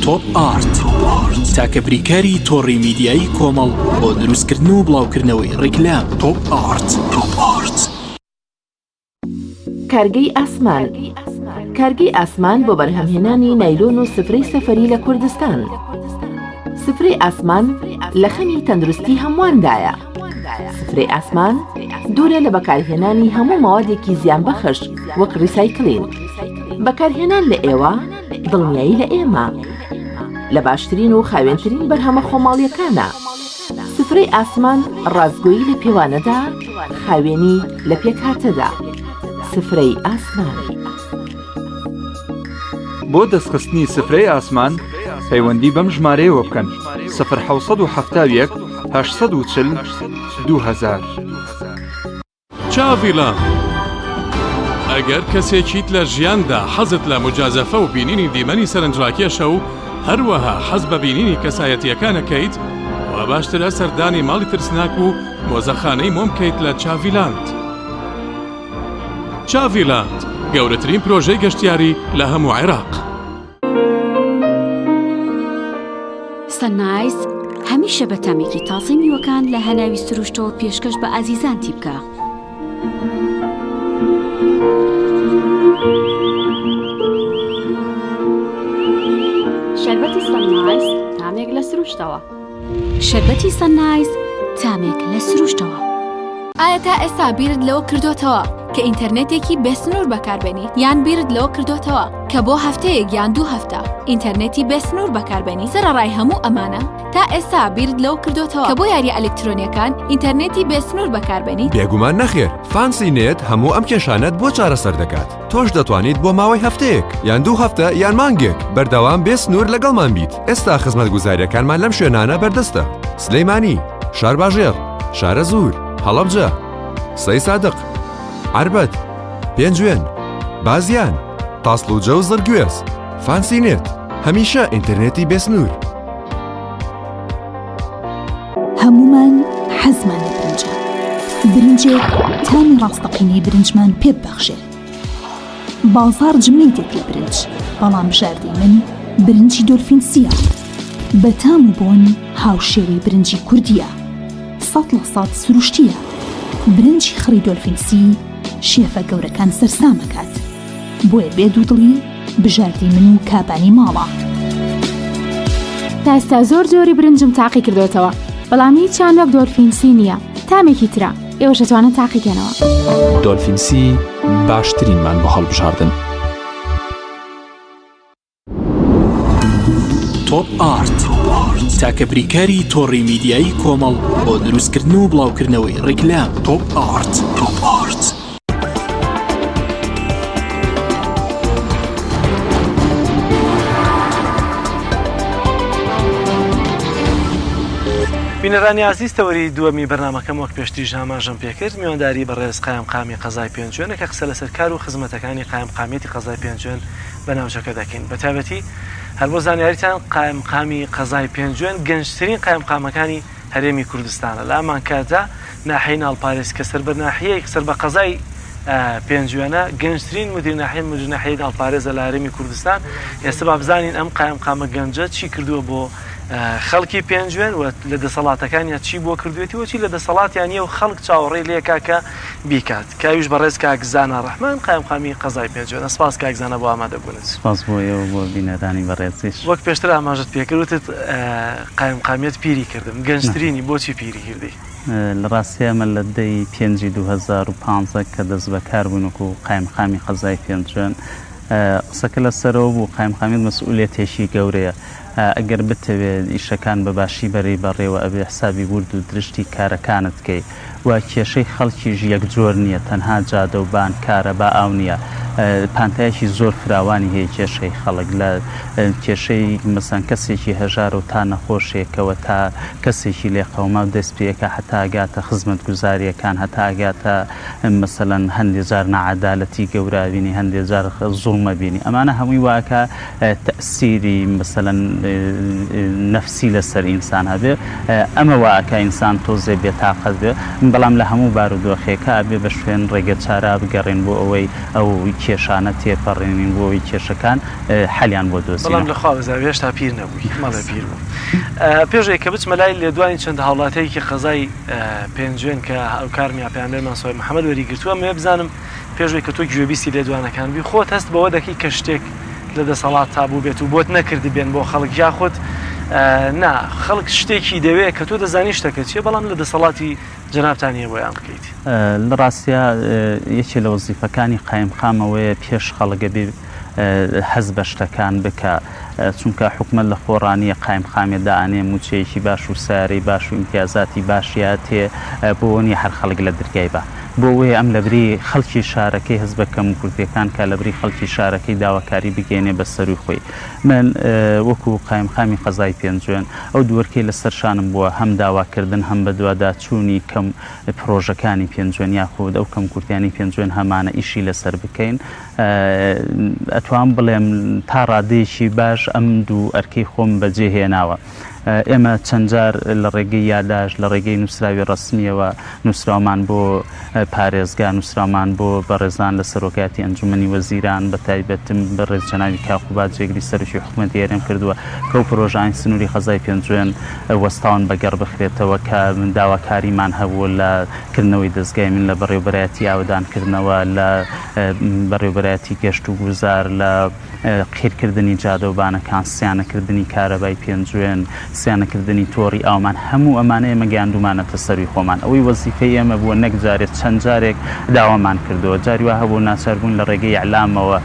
تۆپ ئارت تاکە بریکاری تۆڕی میدیایی کۆمەڵ بۆ دروستکردن و بڵاوکردنەوەی ڕیکلام. تۆپ ئارت. کارگەی ئاسمان. کارگەی ئاسمان بۆ بەرهەمهێنانی نایلۆن و سفرەی سەفەری لە کوردستان. سفرەی ئاسمان لە خەمی تەندروستی هەمواندایە. سفرەی ئاسمان دوورە لە بەکارهێنانی هەموو ماوادێکی زیانبەخش وەک ریسایکلین. بەکارهێنان لە ئێوە دڵنیایی لە ئێمە لە باشترین و خاوێنترین بەرهەمە خۆماڵیەکانە. سفرەی ئاسمان ڕازگۆیی لە پێوانەدا، خاوێنی لە پێکهاتەدا. سفرەی ئاسمان. بۆ دەستخستنی سفرەی ئاسمان پەیوەندی بەم ژمارەیەوە بکەن: 1970 840 2000. چاڤیلان ئەگەر کەسێکیت لە ژیاندا حەزت لە مجازەفە و بینینی دیمەنی سەرنجڕاکێشە و هەروەها حەز بە بینینی کەسایەتیەکانەکەیت، وا باشترە سەردانی ماڵی ترسناک و مۆزەخانەی مۆم بکەیت لە چاڤیلاند. چاڤیلاند گەورەترین پرۆژەی گەشتیاری لە هەموو عێراق. سەنایز هەمیشە بە تامێکی تازەی میوەکان لە هەناوی سروشتەوە پێشکەش بە ئازیزانتی بکە. شەربەتی سەنایز تامێک لە سروشتەوە. شەربەتی سەنایز تامێک لە سروشتەوە. ئایا تا ئێستا بیرت لەوە کردوتەوە کە ئینتەرنێتێکی بێسنوور بەکاربێنیت، یان بیرت لەوە کردوتەوە کە بۆ هەفتەیەک یان 2 هەفتە ئینتەرنێتی بێسنوور بەکاربێنی؟ سەرەڕای هەموو ئەمانە تا ئێستا بیرت لەوە کردوتەوە کە بۆ یاری ئەلکترۆنیەکان ئینتەرنێتی بێسنوور بەکاربێنیت؟ بێگومان نەخێر، فانسی نێت هەموو ئەم کێشانەت بۆ چارەسەر دەکات. تۆش دەتوانیت بۆ ماوەی هەفتەیەک یان 2 هەفتە یان مانگێک بەردەوام بێسنوور لەگەڵمان بیت. ئێستا خزمەتگوزاریەکانمان لەم شوێنانە بەردەستە: سلەیمانی، شارباژێر، شارە زوور، هەڵەبجە، سەی سادق، عربەت، پێنجوێن، بازیان، تاسڵوجە و زەرگوێز. فانسی نێت هەمیشە ئینتەرنێتی بێسنوور. هەمومان حەزمان لە برنجە. برنجێک تامی ڕاستەقینەی برنجمان پێ ببەخشێت. بازار جملەی دێت لە برنج، بەڵام بژاردەی من برنجی دۆلفینسیە. بە تام و بۆن هاوشێوەی برنجی کوردیە. 100% سروشتیە. برنجی خڕی دۆلفینسی شێفە گەورەکان سەرسامەکات، بۆیە بێ دوودڵی بژاردی من و کابانی ماڵە. تا ئێستا زۆر جۆری برنجم تاقی کردوێتەوە، بەڵام هیچیان وەک دۆلفینسی نییە. تامێکی ترە ئێوەش دەتوانن تاقیکەنەوە. دۆلفینسی باشترینمان بۆ هەڵبژاردن. تۆپ ئارت تاکە بریکاری تۆڕی میدیایی کۆمەڵ بۆ دروستکردن و بڵاوکردنەوەی ڕیکلام. تۆپ ئارت. بینەرانی عزیز تەوەری دووەمی بەرنامەکەم وەک پێشتری ژاماژەم پێکرد میوانداری بەڕێز قایمقامی قەزای پێنجوێنە کە قسە لەسەر کار و خزمەتەکانی قایمقامێتی قەزای پێنجوێن بە ناوچەکە دەکەین. بە تایبەتی هەر بۆ زانیاریتان قایمقامی قەزای پێنجوێن گەنجترین قایمقامەکانی هەرێمی کوردستانە. لە ئەمان کاتدا ناحیەی ناڵپارێز کە سەر بە ناحیەیەک سەر بە قەزای پێنجوێنە گەنجترین مدیر ناحیەی ناڵپارێزە لە هەرێمی کوردستان. ئێستا با بزانین ئەم قایمقامە گەنجە چی کردووە بۆ خەڵکی پێنجوێن و لە دەسەڵاتەکانیان چی بۆ کردوێتیوە، چی لە دەسەڵاتیان نیە و خەڵک چاوەڕێی لێکا کە بیکات. کاویش بەڕێز کاکزانە ڕەحمان قایمقامی قەزای پێنجوێنە. سپاس کاکزانە بۆ ئامادەبوونت. سپاس بۆ ئێوە بۆ بینەرانی بەڕێزیش. وەک پێشتر ئاماژت پێکردوتت قایمقامیت پیری کردم، گەنجترینی بۆچی پیری کردی؟ لە ڕاستی ئەمە لە دەی 5 2015 کە دەست بەکار بوونکو قایمقامی قەزای پێنجوێن قسەکە لەسەرەوە بوو. قایمقامیت مەسئولیەتێکی گەورەیە. ئەگەر بتەوێت ئیشەکان بەباشی بەڕێ بەڕێوە ئەبێ حسابی ورد و درشتی کارەکانت بکەیت. وا کێشەی خەڵکیش یەک جۆر نییە، تەنها جادە و بان کارە با ئاو نییە. پانتایەکی زۆر فراوانی هەیە کێشەی خەڵک لە کێشەی مەسەن کەسێکی هەژار و تا نەخۆشیەکەوە تا کەسێکی لێ قەوما و دەست پێەکە هەتا ئاگاتە خزمەت گوزاریەکان هەتا ئاگاتە مەسەلەن هەندێک جار نەعەدالەتی گەورە بینی هەندێک جار زوڵمە بینی ئەمانە هەمووی واکە تەسیری مەسەلەن نەفسی لەسەر ئینسان هەبێ ئەمە واکە ئینسان تۆزێ بێتاقەت بێ بەڵام لە هەموو بارودۆخێکە ئەبێ بە شوێن ڕێگە چارە بگەڕێن بۆ ئەوەی ئەو کێشانە تێپەڕێنین بۆ ئەوەی کێشەکان حەلیان بۆ دۆزین بەڵام لەخوا بەزاوی هێشتا پیر نەبووی مەڵێ پیر بوو پێشێک کە بچمە لای لێدوانی چەند هاوڵاتەیەکی قەزای پێنجوێن کە ئەو کارمی پێغەمبەرمان سۆی محەممەد وەریگرتووە مێ بزانم پێشێک کە تۆ گوێبیستی لێدوانەکان بی خۆت هەست بەوە دەکەی کە شتێک لە دەسەڵات تابوو بێت و بۆت نەکردی بێن بۆ خەڵک یا خۆت نا خەڵک شتێکی دەوێت کە تۆ دەزانی شتەکە چیە بەڵام لە دەسەڵاتی جەنابتانیە بۆیان بکەیت لە ڕاستیە یەکێ لە وەزیفەکانی قایمقامەوەیە پێش خەڵگە بێ حەز بە شتەکان بکە چونکە حکومت لە خۆڕانیە قایمقامێدا ئانێ موچەیەکی باش و سارەی باش و ئیمتیازاتی باشیە تێ بۆنی هەر خەڵک لە دەرگای بە بۆ وێ ئەم لەبری خەڵکی شارەکەی هەز بە کەم و کورتەکان کە لەبری خەڵکی شارەکەی داواکاری بگەێنێ بە سەروی خۆی من وەکو قایمقامی قەزای پێنجوێن ئەو دووەرکەی لەسەر شانم بووە هەم داواکردن هەم بە دووادا چوونی کەم پرۆژەکانی پێنجوێن یاخود ئەو کەم کورتیانی پێنجوێن هەمانە ئیشی لەسەر بکەین ئەتوان بڵێم تا ڕادەیەکی باش ئەم دوو ئەرکەی خۆم بەجێهێناوە ئێمە چەندجار لە ڕێگەی یاداش لە ڕێگەی نووسراوی ڕسمیەوە نووسراومان بۆ پارێزگا نووسراومان بۆ بەڕێزان لە سەرۆکاتی ئەنجومەنی وەزیران بە تایبەتم بەڕێز جەناوی کاخوبات جێگری سەرۆکی حکوومەت یاریان کردووە کە ئەو پرۆژانی سنووری قەزای پێنجوێن وەستاون بەگەڕ بخرێتەوە کە داواکاریمان هەبوو لە کردنەوەی دەستگای من لە بەڕێوەبەرایەتی ئاودانکردنەوە لە بەڕێوەبەرایەتی گەشت و گوزار لە قیرکردنی جادەوبانەکان سیانەکردنی کارەبای پێنجوێن سیانەکردنی تۆڕی ئاومان هەموو ئەمانە ئێمە گەیاندومانەتە سەروی خۆمان ئەوەی وەزیفەی ئێمە بووە نەک جارێت چەند جارێک داوامان کردەوە جاری وا هەبوو ناچاربوون لە ڕێگەی ئەعلامەوە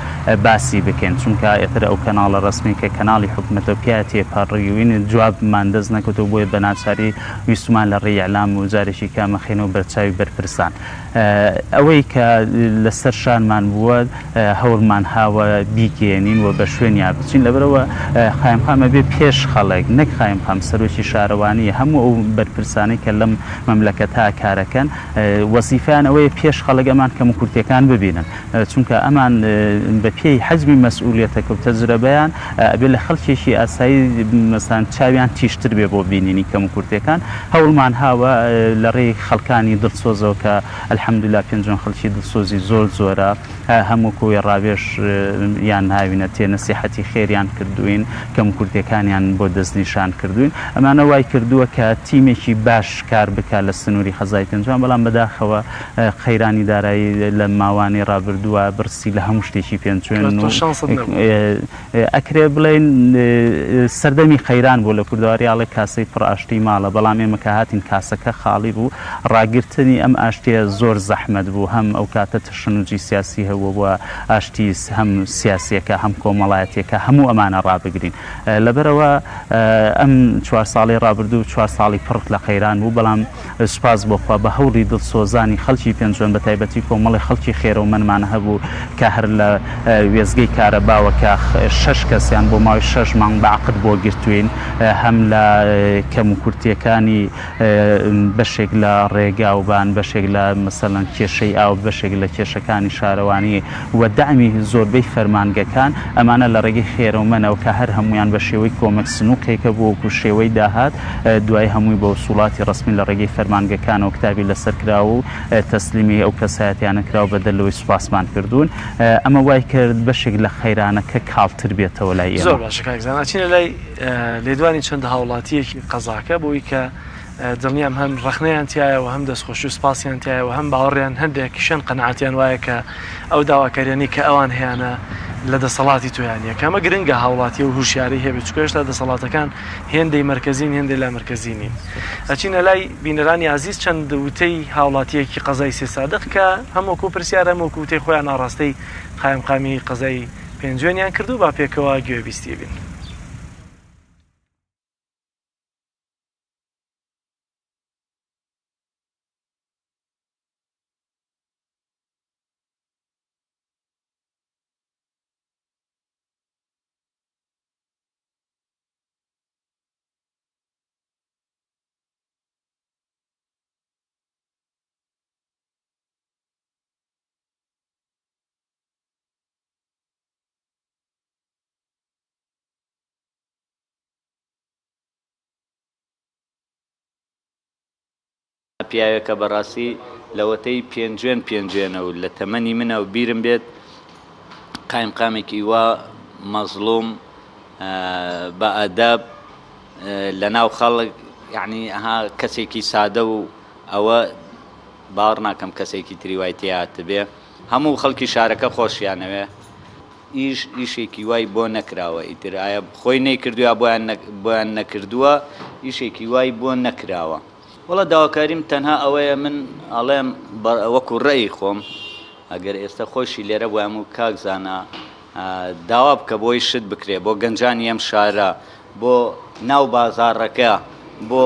باسی بکەین چونکە ئێتر ئەو کەناڵە ڕسمی کە کەناڵی حکوومەتە پیا تێپەڕیوین جوابمان دەست نەکەوتەوە بۆیە بە ناچاری ویستمان لە ڕێی ئەعلام و جارێکی کامەخێنەوە بەرچاوی بەرپرسان ئەوەی کە لەسەر شانمان بووە هەوڵمان هاوە بیگەێنین و بە شوێنیا بچین لەبەرەوە قایمقامە بێ پێش خەڵک نەک قایمقام سەرۆکی شارەوانی هەموو ئەو بەرپرسانەی کە لەم مەملەکەتا کارەکەن وەزیفەیان ئەوەیە پێش خەڵک ئەمان کەم و کورتەکان ببینن چونکە ئەمان بە پێی حەجمی مەسئولیەتەکە و تەجربەیان ئەبێ لە خەڵکێکی ئاسایی مەسان چاویان تیشتر بێ بۆ بینینی کەم و کورتەکان هەوڵمان هاوە لە ڕێی خەڵکانی دڵسۆزەوە کە ئەلحەمدولیلا پێنجوێن خەڵکی دڵسۆزی زۆر زۆرە هەموو کۆی ڕاوێژ یان ناوینە تێ نەسیحەتی خێریان کردوین کەم کورتەکانیان بۆ دەستنیشان کردوین ئەمانە وای کردووە کە تیمێکی باش کار بکات لە سنووری قەزای پێنجوان بەڵام بەداخەوە قەیرانی دارایی لە ماوانی ڕابردووە برسی لە هەموو شتێکی پێنجوێن ئەکرێ بڵێن سەردەمی قەیران بۆ لە کوردەواریاڵی کاسەی پڕئاشتی ماڵە بەڵام ئێمە کە هاتین کاسەکە خاڵی بوو ڕاگررتنی ئەم ئاشتیە زۆر زەحمەت بوو هەم ئەو کاتە تشنوجی سیاسی هەوە بووە ئاشتی هەم سیاسیەکە هەم کۆمەڵایەتێکە هەموو ئەمانە ڕابگرین لەبەرەوە ئەم 4 ساڵی ڕابردوو 4 ساڵی پڕ لە قەیران بوو بەڵام سوپاس بۆخوا بە هەوڵی دڵسۆزانی خەڵکی پێنجوێن بە تایبەتی کۆمەڵی خەڵکی خێرەومەنمان هەبوو کە هەر لە وێزگەی کارەباوە کە 6 کەسیان بۆ ماوەی 6 مانگ بەعقد بۆ گرتوین هەم لە کەم و کورتیەکانی بەشێک لە ڕێگاوبان بەشێک لە مەسەڵەن کێشەی ئاو بەشێک لە کێشەکانی شارەوانی وە دامی زۆربەی فەرمانگەکان ئەمانە لە ڕێگەی خێرەومەنەوە کە هەر هەمویان بە شێوەی کۆمەک سنووقێکە بۆ وەکو شێوەی داهات دوای هەمووی بە وسوڵاتی ڕسمی لە ڕێگەی فەرمانگەکانەوە کتابی لەسەر کراوە و تەسلیمی ئەو کەسایەتیانە کراوە بەدەلەوەی سوپاسمان کردوون ئەمە وای کرد بەشێک لە خەیرانەکە کاڵتر بێتەوە لای ئێمە زۆر باشە کاکزان ئەچینە لای لێدوانی چەند هاوڵاتیەکی قەزاکە بۆی کە دڵنیام هەم ڕخنەیان تایەوە هەم دەستخۆشی و سپاسیان تایەوە هەم باوەڕیان هەندێکیشان قەنەعەتیان وایە کە ئەو داواکاریانی کە ئەوان هەیەە لە دەسەڵاتی تویانە کەمە گرنگە هاوڵاتی و هوشیاری هەبێت چکۆشتا دەسەڵاتەکان هێندەی مرکزین هێندەی لا مرکزینی ئەچینە لای بینەرانی عزیز چەند وتەی هاوڵاتیەکی قەزای سێ سادق کە هەمووکو پرسیارە هەمووکو وتەی خۆیان ناڕاستەی قایمقامی قەزای پێنجوێنیان کردو با پێکەوە گوێبیستی بین. پیاوێکە بەڕاستی لەوەتەی پێنجێنە و لە تەمەنی منە و بیرم بێت قایمقامێکی وا مەزلوم بە ئەدەب لە ناو خەڵک یعنی ئەها کەسێکی سادە و ئەوە باوەڕ ناکەم کەسێکی تری وای تێهاتە بێ هەموو خەڵکی شارەکە خۆشیانەوێ ئیشێکی وای بۆ نەکراوە ئیتر ئایا خۆی نەیکردووە بۆیان نەکردووە ئیشێکی وای بۆ نەکراوە وەڵا داواکاریم تەنها ئەوەیە من ئەڵێم وەکو ڕێی خۆم ئەگەر ئێستا خۆشی لێرە بۆ هەموو کاکزانە داوا بکە بۆی شت بکرێ بۆ گەنجانی ئەم شارە بۆ ناو بازاڕەکە بۆ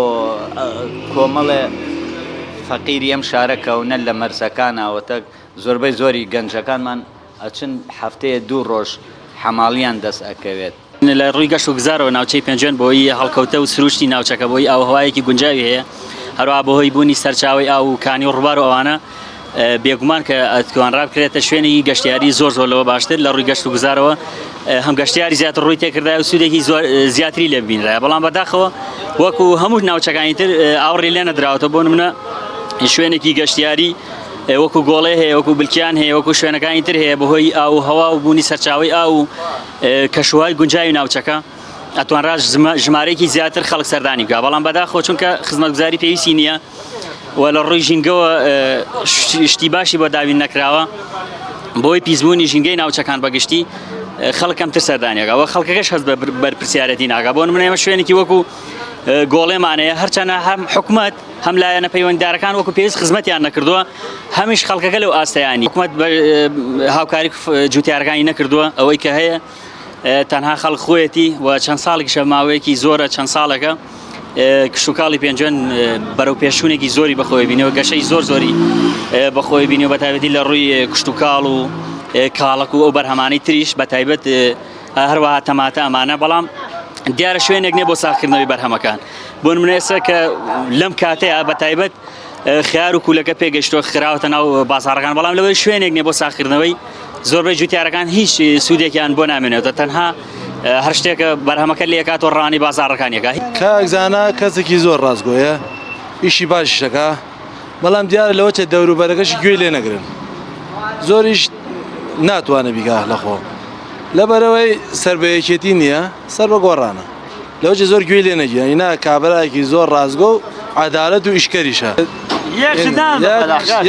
کۆمەڵێ فەقیری ئەم شارەکەونە لە مەرزەکانەوەتە زۆربەی زۆری گەنجەکانمان ئەچن هەفتەیە 2 ڕۆژ حەماڵیان دەست ئەکەوێت لە ڕووی گەشت و گزارەوە ناوچەی پێنجێن بۆی هەڵکەوتە و سروشتی ناوچەکە بۆی ئاوهەوایەکی گونجاوی هەیە هەروە بەهۆی بوونی سەرچاوی ئاو و کانی و ڕووبار و ئەوانە بێگومان کە ئەتوانرا بکرێتە شوێنی گەشتیاری زۆر لەوە باشتر لە ڕووی گەشت و گزارەوە هەم گەشتیاری زیاتر ڕووی تێکردای و سوودێکی زیاتری لێ ببینرایە بەڵام بەداخەوە وەکو هەموو ناوچەکانی تر ئاوڕێ لێ نەدراوەتە بۆ نمونە شوێنێکی گەشتیاری وەکو گۆڵێ هەیە وەکو بلکیان هەیە وەکو شوێنەکانی تر هەیە بەهۆی ئاو هەوا و بوونی سەرچاوی ئاو و کەشوهای گونجاوی ناوچەکە ئەتوانرا ژمارەیەکی زیاتر خەڵک سەردانی بکە بەڵام بەداخەوە چونکە خزمەتگوزاری پێویستی نییە و لە ڕووی ژینگەوە شتی باشی بۆ داوین نەکراوە بۆی پیسبوونی ژینگەی ناوچەکان بەگشتی خەڵکەم تر سەردانیەکە و خەڵکەکەش هەست بە بەرپرسیارەتی ناکە بۆ نمونە ئێمە شوێنێکی وەکو گۆڵێمانەیە هەرچەنە هەم حکوومەت هەم لایەنە پەیوەندیدارەکان وەکو پێویست خزمەتیان نەکردووە هەمیش خەڵکەکە لەو ئاستەیانی حکوومەت هاوکاری جوتیارەکانی نەکردووە ئەوەی کە هەیە تەنها خەڵک خۆیەتی و چەند ساڵێکیشە ماوەیەکی زۆرە چەند ساڵەکە کشتتوکاڵی پێنجێن بەرەو پێشوونێکی زۆری بەخۆی بینەوە گەشەی زۆری بەخۆی بینەوە بەتایبەتی لە ڕووی کشتتوکاڵ و کاڵک و ئەو بەرهەمانەی تریش بەتایبەت هەروەها تەماتە ئەمانە بەڵام دیارە شوێنێک نیە بۆ ساغکردنەوەی بەرهەمەکان بۆ نمونە ئێستا کە لەم کاتەیە بەتایبەت خیار و کولەکە پێگەشتۆ خراوەتە ناو بازاڕەکان بەڵام لەوەی شوێنێک نیە بۆ ساغکردنەوەی زۆربەی جوتیارەکان هیچ سوودێکیان بۆ نامێنێتە تەنها هەر شتێکە بەرهەمەکە لێکاتەوە ڕانی بازاڕەکانیەکە کاکزانە کەسێکی زۆر ڕازگۆیە ئیشی باشی شەکە بەڵام دیارە لەوە چێ دەوروبەرەکەشی گوێ لێ نەگرن زۆریش ناتوانە بیکە لەخۆ لەبەرەوەی سربەیەکێتی نییە سەر بە گۆڕانە لەوە چێ زۆر گوێ لێ نەگیرن ئینا کابرایەکی زۆر ڕازگۆ و عەدالەت و ئیشکەریشە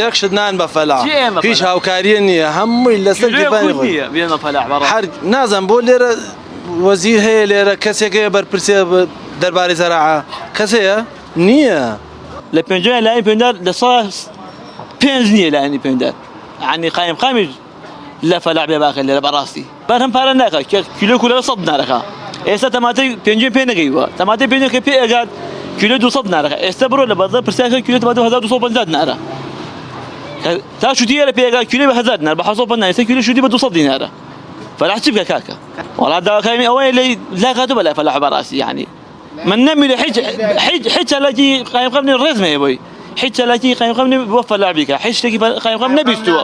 یەکشت نان بە فەلاح هیچ هاوکاریە نییە هەمووی لەسەر جیبانی خۆی هەر نازانم بۆ لێرە وەزیر هەیە لێرە کەسێک هەیە بەرپرسێ دەربارەی زەراعە کەسەیە نییە لە پێنجێن لایەنی پەیوەندیدار لە ساڵ 5 نییە لایەنی پەیوەندیدار عنی قایمقامی لە فەلاح بێ باقی لێرە بەڕاستی بەرهەم پارە ناکات کیلۆ کولەکە 100 نارەکە ئێستا تەماتەی پێنجێن پێ نەگەیوە تەماتەی پێنجێن کە پێ ئەگات کیلۆ 200 نارەکە ئێستا بڕۆ لە بەزار پرسیارەکە کیلۆ تەماتە 1250 نارە تا شوتیە لە پێگات کیلۆ بە 1000 نار بە 750 ئێستا کیلۆ شوتی بە 200 دینارە فەلاح چی بکە کاکە وڵا داواکامی ئەوەیە لا کاتۆ بەلای فەلاح بەڕاستی یعنی من نەمیرە هیچ چالاکی قایمقامنی ڕێزمەیە بۆی هیچ چالاکی قایمقامنی بۆ فەلاح بیکە هیچ شتێکی قایمقام نەبیستووە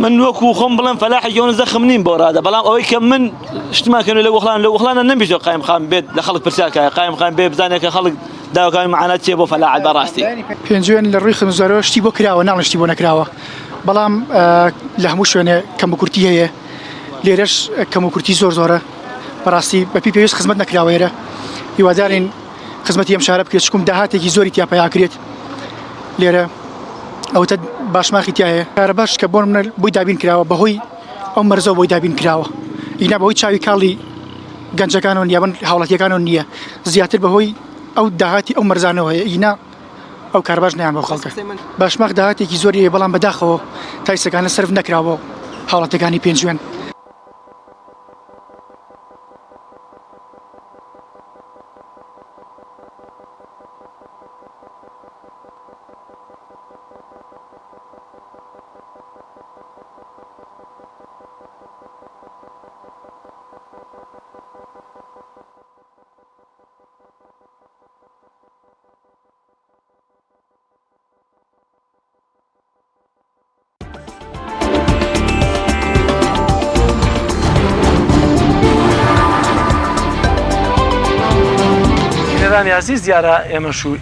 من وەکو خۆم بڵێم فەلاحی گەونە زەخم نیم بۆ ڕادە بەڵام ئەوەی کە من شتمان کردن لە وەخڵانە نەبیستوە قایمقام بێت لە خەڵک پرسیارکە قایمقام بێ بزانێت کە خەڵک داواکامی معانات چیە بۆ فەلاح بەڕاستی پێنجێن لە ڕووی خزمەتگوزاریەوە شتی بۆ کراوە ناڵ شتی بۆ نەکراوە بەڵام لە هەموو شوێنێ کەم و کورتی هەیە لێرەش کەم و کورتی زۆرە بەڕاستی بەپی پێویست خزمەت نەکراوەیرە هیوادارین خزمەتی ئەم شارە بکرێت چکوم داهاتێکی زۆری تیا پەیاکرێت لێرە ئەوتە باشماخی تیا هەیە کارە باش کە بۆ منە بۆی دابین کراوە بەهۆی ئەو مەرزەوە بۆی دابین کراوە ئینا بەهۆی چاوی کاڵی گەنجەکانەوە یابن هاوڵاتیەکانەوە نییە زیاتر بەهۆی ئەو داهاتی ئەو مەرزانەوە هەیە ئینا ئەو کار باش نیان بۆ خەڵکە باشماخ داهاتێکی زۆری بەڵام بەداخەوە تایسەکانە سرف نەکراوە هاوڵاتەکانی پێنجێن بینەرانی عزیز دیارە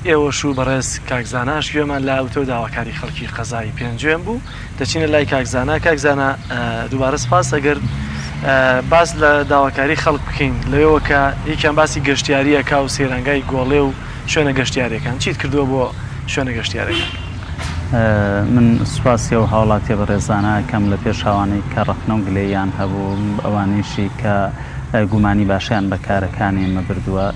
ئێوەش و بەڕێز کاکزاناش گوێمان لە ئەوتۆ داواکاری خەڵکی قەزای پێنجوێن بوو دەچینە لای کاکزانە دووبارە سپاس ئەگەر باس لە داواکاری خەڵک بکەین لەوەوە کە یەکیان باسی گەشتیاریەکە و سێرەنگای گۆڵێ و شوێنە گەشتیارەکان چیت کردووە بۆ شوێنە گەشتیارەکان؟ من سوپاسی و هاوڵاتی بە ڕێزانە کەم لە پێشاوانەی کە ڕەخنە و گلەیان هەبوو ئەوانیشی کە گومانی باشیان بە کارەکانی ئێمە بردووە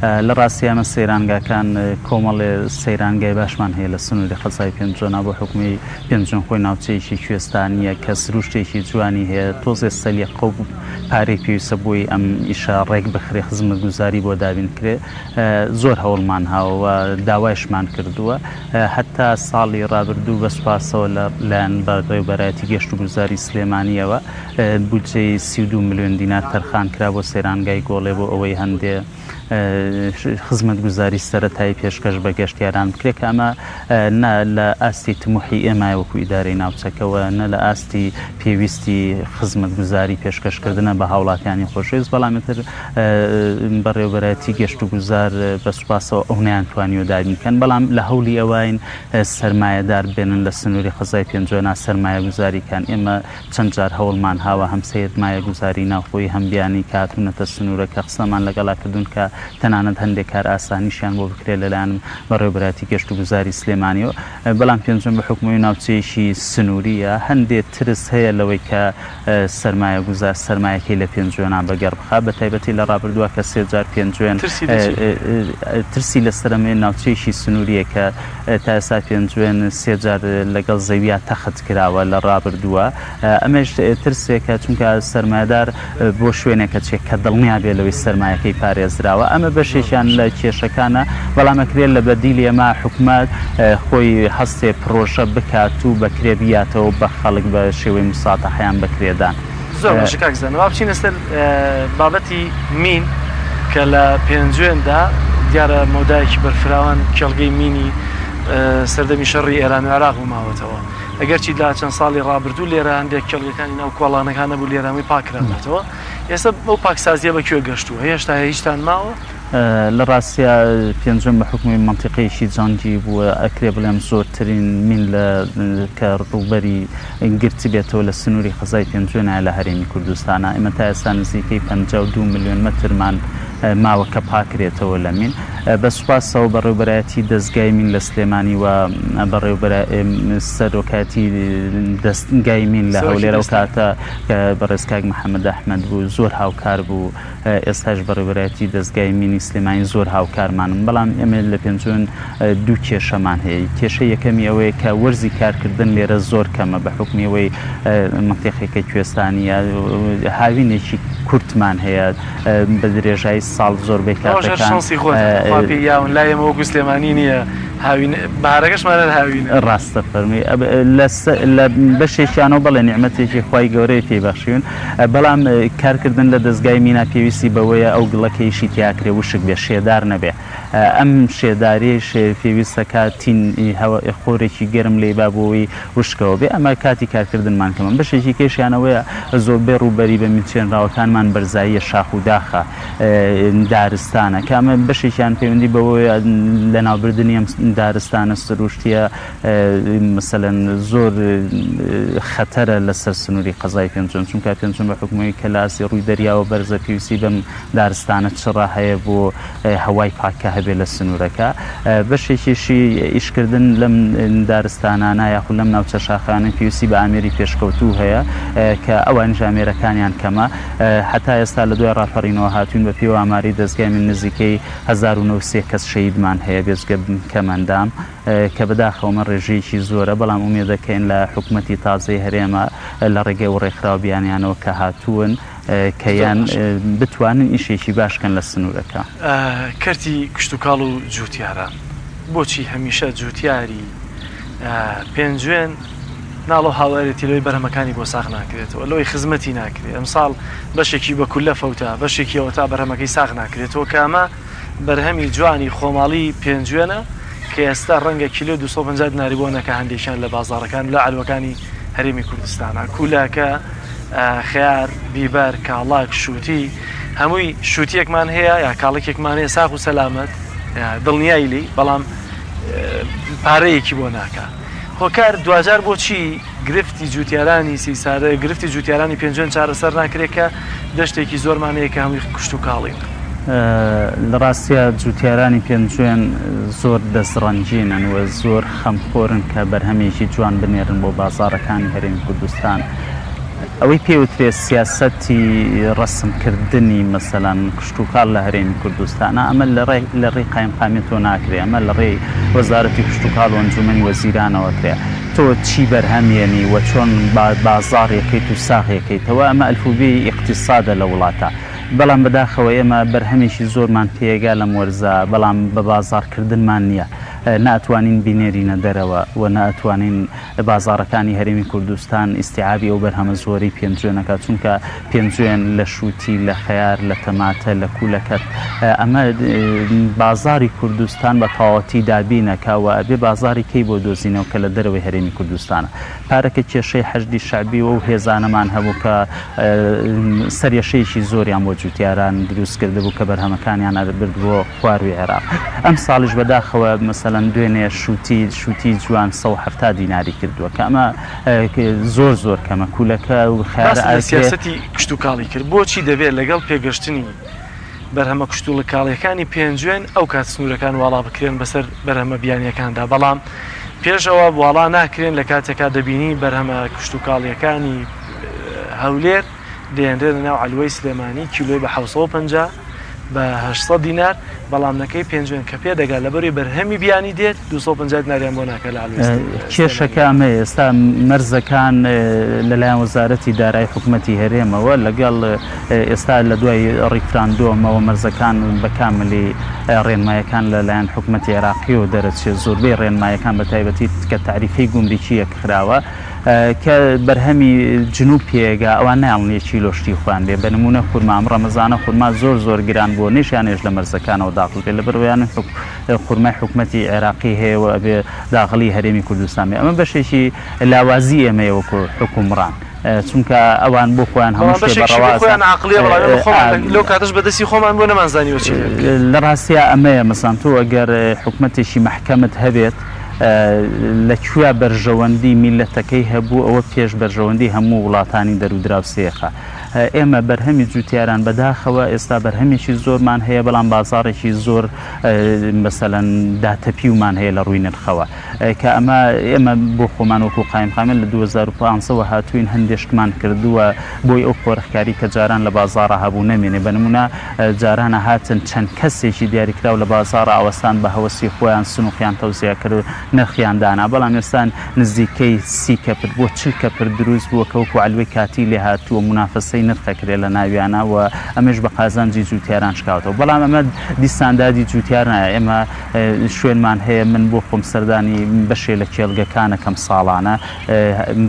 لە ڕاستیانە سەیرانگاکان کۆمەڵێ سەیرانگای باشمان هەیە لە سنووری قەزای پێنجۆنا بۆ حکومی پێنجۆن خۆی ناوچەیەکی کوێستانیە کە سروشتێکی جوانی هەیە تۆزێ سەلیقە و پارەی پێویستە بۆی ئەم ئیشە ڕێک بخرێ خزمەتگوزاری بۆ دابین کرێ زۆر هەوڵمان هاوە داوایشمان کردووە هەتا ساڵی ڕابردوو بە سوپاسەوە لەلایەن بەڕێوەبەرایەتی گەشت و گوزاری سلێمانیەوە بودجەی 32 ملیۆن دینار تەرخان کرا بۆ سەیرانگای گۆڵێ بۆ ئەوەی هەندێ خزمەت گوزاری سەرەتایی پێشکەش بە گەشتیاران بکرێت کە ئەمە نە لە ئاستی تموحی ئێمە وەکو ئیدارەی ناوچەکەەوە نە لە ئاستی پێویستی خزمەت گوزاری پێشکەشکردنە بە هاوڵاتیانی خۆشەویست بەڵامتر بەڕێوەبەرایەتی گەشت و گوزار بە سوپاسەوە ئەو نەیانتوانی و دابینکەن بەڵام لە هەولی ئەوین سەرمایەدار بێنن لە سنووری قەزای پێنجۆنا سەرمایە گوزاریکان ئێمە چەند جار هەوڵمان هاوە هەم سەرمایە گوزاری ناوخۆی هەم بیانی کاتونەتە سنوورەکە قسەمان لەگەڵا کردوون کە تەنانەت هەندێک کار ئاسانیشیان بۆ بکرێت لەلایەن بەڕێوەبەرایەتی گەشت و گوزاری سلێمانیەوە بەڵام پێنجۆن بە حکومی ناوچەیەکی سنووریە هەندێک ترس هەیە لەوەی کە سەرمایە گوزار سەرمایەکەی لە پێنجۆنا بەگەڕ بخا بە تایبەتی لە ڕابردووە کە سێ جار پێنجوێن ترسی لە سەرەمەی ناوچەیەکی سنووریە کە تا ئێستا پێنجوێن سێ جار لەگەڵ زەویە تەخت کراوە لە ڕابردووە ئەمەش ترسێکە چونکە سەرمایەدار بۆ شوێنێکە چێک کە دڵنیا بێ لەوەی سەرمایەکەی پارێزراوە ئەمە بەشێکیان لە کێشەکانە بەڵام ئەکرێت لە بەدیلی ئەمە حکومەت خۆی هەستێ پرۆژە بکات و بەکرێ بیاتەوە بە خەڵک بە شێوەی مساتەحیان بەکرێدان زۆر کاکزانەوە بچینە سەر بابەتی مین کە لە پێنجوێندا دیارە مۆدایەکی بەرفراوان کێڵگەی مینی سەردەمی شەڕی ئێران و عێراق بووماوەتەوە ئەگەر چی لا چەند ساڵی ڕابردوو لێرە هەندێک کێڵگەکانی ناو کۆڵانەکان نەبوو لێرەمی پاکرانێتەوە ئێستا ئەو پاکسازیە بەکوێ گەشتووە هێشتا هیچتان ماوە؟ لە ڕاستیە پێنجم بە حکومی منتیقەیەکی جانجی بووە ئەکرێ بڵێم زۆرترین من لە کە ڕووبەری گرتی بێتەوە لە سنووری قەزای پێنجوێنە لە هەرێمی کوردستانە ئێمە تا ئێستا نزیکەی 52 ملیۆن مەترمان ماوە کە پاکرێتەوە لە من بە سوپاسەوە بەڕێوەبەرایەتی دەستگای من لە سلێمانی و سەرۆکاتی دەستگای من لە هەولێرە و کاتە کە بەڕێزکاک محەممەد ئەحمەد بوو زۆر هاوکار بوو ئێستاش بەڕێوەبەرایەتی دەستگای منی سلێمانی زۆر هاوکارمانن بەڵام ئێمە لە پێنجوێن دوو کێشەمان هەیە کێشە یەکەمی ئەوەیە کە وەرزی کارکردن لێرە زۆر کەمە بە حکمیەوەی منتیقێکە کوێستانیە هاوینێکی کورتمان هەیە بە درێژایی ساڵ زۆربەی کاتەکان یاون لایەمەوە گوسلێمانی نییە بارەکەشمانە هاوینە ڕاستە فەرمی لە بەشێکیانەوە بەڵێ نیعمەتێکی خی گەورەی پێبەخشیون بەڵام کارکردن لە دەستگای مینا پێویستی بەوەیە ئەو گڵەکەیشی تیاکرێ وشک بێ شێدار نەبێ ئەم شێداریش پێویستە کاتین خۆرێکی گەرم لێ بابەوەی وشکەوە بێ ئەمە کاتی کارکردنمان کەمە بەشێکی کێشیانەوەیە زۆر بێ ڕووبەری بە میچێنراوەکانمان بەرزاییە شاخ و داخە دارستانە کە ئەمە بەشێکیان پەیوەندی بەوەیە لە ناوبردننی ئەم دارستانە سروشتیە مثلەن زۆر خەتەرە لەسەر سنووری قەزای پێنجۆن چونکە پێنجۆن بە حکومی کەلاسی ڕووی دەریاوە بەرزە پێویستی بەم دارستانە چڕە هەیە بۆ هەوای پاکە هەبێ لە سنوورەکە بەشێکیشی ئیشکردن لەم دارستانانە یاخود لەم ناوچە شاخانە پێویستی بە ئامێری پێشکەوتوو هەیە کە ئەوان ژامێرەکانیان کەمە هەتا ئێستا لە دوای ڕاپەڕینەوە هاتوون بە پێوە ئاماری دەستگای من نزیکەی 1970 کەس شەیدمان هەیە بێزگە کەمەندام کە بەداخەومە ڕێژەیەکی زۆرە بەڵام ئومێ دەکەین لە حکوومەتی تازەی هەرێمە لە ڕێگەی و ڕێکخراو بیانیانەوە کە هاتوون کەیان بتوانن ئیشێکی باشکەن لە سنوورەکە کەرتی کشت و کاڵ و جووتیارە بۆچی هەمیشە جووتیاری پێنجوێن ناڵۆ هاوارێتی لەوەی بەرهەمەکانی بۆ ساغ ناکرێتەوە لەوەی خزمەتی ناکرێت ئەمساڵ بەشێکی بە کولە فەوتە بەشێکیەوە تا بەرهەمەکەی ساغ ناکرێتەوە کامە بەرهەمی جوانی خۆماڵی پێنجوێنە کە ئێستا ڕەنگە کیلۆ 250 دیناری بۆ نەکە هەندێکیان لە بازاڕەکان لە عەلوەکانی هەرێمی کوردستانە کولەکە خیار بیبەر کاڵاک شووتی هەمووی شووتیەکمان هەیە یا کاڵێکێکمان هەیە ساغ و سەلامەت دڵنیایی لی بەڵام پارەیەکی بۆ ناکە هۆکار دوجار بۆچی گرفتی جوتیارانی سیسارە گرفتی جوتیارانی پێنجێن چارەسەر ناکرێت کە دەشتێکی زۆرمانەیە کە هەمووی کشت و کاڵین لە ڕاستیە جوتیارانی پێنجێن زۆر دەستڕەنجینن و زۆر خەمخۆرن کە بەرهەمێکی جوان بنێرن بۆ بازاڕەکانی هەرێمی کوردستان ئەوەی پێوترێت سیاسەتی ڕەسمکردنی مەسەلەن کشت و کاڵ لە هەرێمی کوردستانە ئەمە لە ڕێی قایمقامی تۆ ناکرێ ئەمە لە ڕێی وەزارەتی کشت و کاڵ و ئەنجومەنی وەزیرانەوە کرێ تۆ چی بەرهەمێنی و چۆن بازاڕێکیت و ساغێکیتەوە ئەمە ئەلفوبێی ئیقتیسادە لە وڵاتە بەڵام بەداخەوە ئێمە بەرهەمێکی زۆرمان پێگا لە وەرزە بەڵام بە بازارکردنمان نییە ناتوانین بینێرینە دەرەوە و ناتوانین بازارەکانی هەرێمی کوردستان ئیستیعابی ئەو بەرهەمە زۆری پێنجێنەکە چونکە پێنجێن لە شووتی لە خەیار لە تەماتە لە کوولەکەت ئەمە بازاری کوردستان بە تەواوەتی دابینەکەوە ئەبێ بازاری کەی بۆ دۆزینەوە کە لە دەرەوەی هەرێمی کوردستانە پارەکە کێشەی حەشدی شعبی و هێزانەمان هەبوو کە سەرێشەیەکی زۆریان بۆ جوتیاران دروست کرده بوو کە بەرهەمەکانیان برد بۆ خواروی عێراق ئەم ساڵیش بەداخەوە مەسەلەن دوێنێ شووتی جوان 170 دیناری کردووە کە ئەمە زۆر کەمە کوولەکە و خیار سیاسەتی کشت و کاڵی کرد بۆچی دەبێت لەگەڵ پێگەشتنی بەرهەمە کشت و کاڵیەکانی پێنجێن ئەو کات سنوورەکان واڵا بکرێن بەسەر بەرهەمە بیانیەکاندا بەڵام پێشەوە واڵا ناکرێن لە کاتێکا دەبینی بەرهەمە کشت و کاڵیەکانی هەولێر دێنرێنە ناو علوەی سلێمانی کیلۆی بە 750 بە 800 دینار بەڵامنەکەی پێنجێن کە پێ دەگات لەبەری بەرهەمی بیانی دێت 250 دیناریان بۆ ناکە لە کێشەکە ئەمە ئێستا مەرزەکان لەلایەن وەزارەتی دارایی حکوومەتی هەرێمەوە لەگەڵ ئێستا لە دوای ڕیکراندۆمەوە مەرزەکان بە کاملی ڕێنمایەکان لەلایەن حکوومەتی عێراقیەوە دەرەچێت زۆربەی ڕێنمایەکان بە تایبەتی کە تعریفەی گومریکیە کراوە کە بەرهەمی جنوب پێگا ئەوان ناڵنیە چیلۆشتی خوان بێ بە نمونە خورما ئەم ڕەمەزانە خورما زۆر گران بۆ نێشیانێش لە مەرزەکانەوە داخل بێ لە بەرویان خورمای حکوومەتی عێراقی هەیەەوە ئەبێ داخلی هەرێمی کوردستان بێ ئەمە بەشێکی لاوازی ئێمە وەکو حکومڕان چونکە ئەوان بۆ خۆیان لەو کاتش بەدەستی خۆمان بۆ نەمانزانیوە چی لە ڕاستیە ئەمەیە مەسان تۆ ئەگەر حکوومەتێکی محکەمت هەبێت لەکوێ بەرژەوەندی میلەتەکەی هەبوو ئەوە پێش بەرژەوەندی هەموو وڵاتانی دەرودراوسێخە ئێمە بەرهەمی جوتیاران بەداخەوە ئێستا بەرهەمێکی زۆرمان هەیە بەڵام بازارێکی زۆر مەسەلەن داتەپیومان هەیە لە ڕووی نرخەوە کە ئەمە ئێمە بۆ خۆمان وەکو قایمقامێن لە 2015ەوە هاتوین هەندێشتمان کردووە بۆی ئەو خۆرەخکاری کە جاران لە بازارە هەبوو نەمێنێ بە نمونە جارانە هاتن چەند کەسێکی دیاریکراو لە بازارە ئاوەستان بە هەوەسی خۆیان سنووخیان تەوزیا کرد نرخیان دانا بەڵام ئێستان نزیکەی 30 کەپر بۆ 40 کەپر دروست بووە کەوکو علوەی کاتی لێ هاتووە منافەسەی نرخەکرێ لە ناویانە و ئەمەش بە قازانجی جوتیاران شکاوتەوە بەڵام ئەمە دیستاندادی جوتیارنایە ئێمە شوێنمان هەیە من بۆ خۆم سەردانی بەشێ لە کێڵگەکانەکەم ساڵانە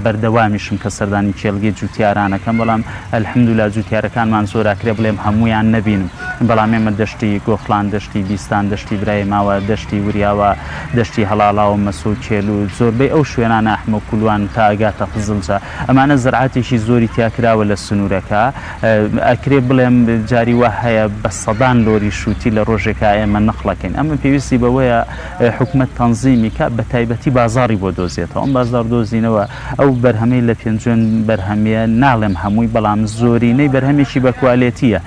بەردەوامیشم کە سەردانی کێڵگەی جوتیارانەکەم بەڵام ئەلحەمدولیلا جوتیارەکانمان زۆراکرێ بڵێم هەمویان نەبینم بەڵام ئێمە دەشتی گۆخڵان دەشتی بیستان دەشتی برای ماوە دەشتی وریاوە دەشتی هەڵاڵاوە مەسۆ کێل و زۆربەی ئەو شوێنانە ئەحمە کولوان تا ئەگاتە قزڵجە ئەمانە زەرعاتێکی زۆری تیاکراوە لە سنوورەکە ئەکرێ بڵێم جاری وە هەیە بە سەدان لۆری شووتی لە ڕۆژێکە ئێمە نەخڵەکەین ئەمە پێویستی بەوەیە حکوومەت تەنزیمی کە بە تایبەتی بازاری بۆ دۆزێتەوە ئەم بازار دۆزینەوە ئەو بەرهەمەی لە پێنجێن بەرهەمیە ناڵێم هەمووی بەڵام زۆرینەی بەرهەمێکی بەکوالێتیە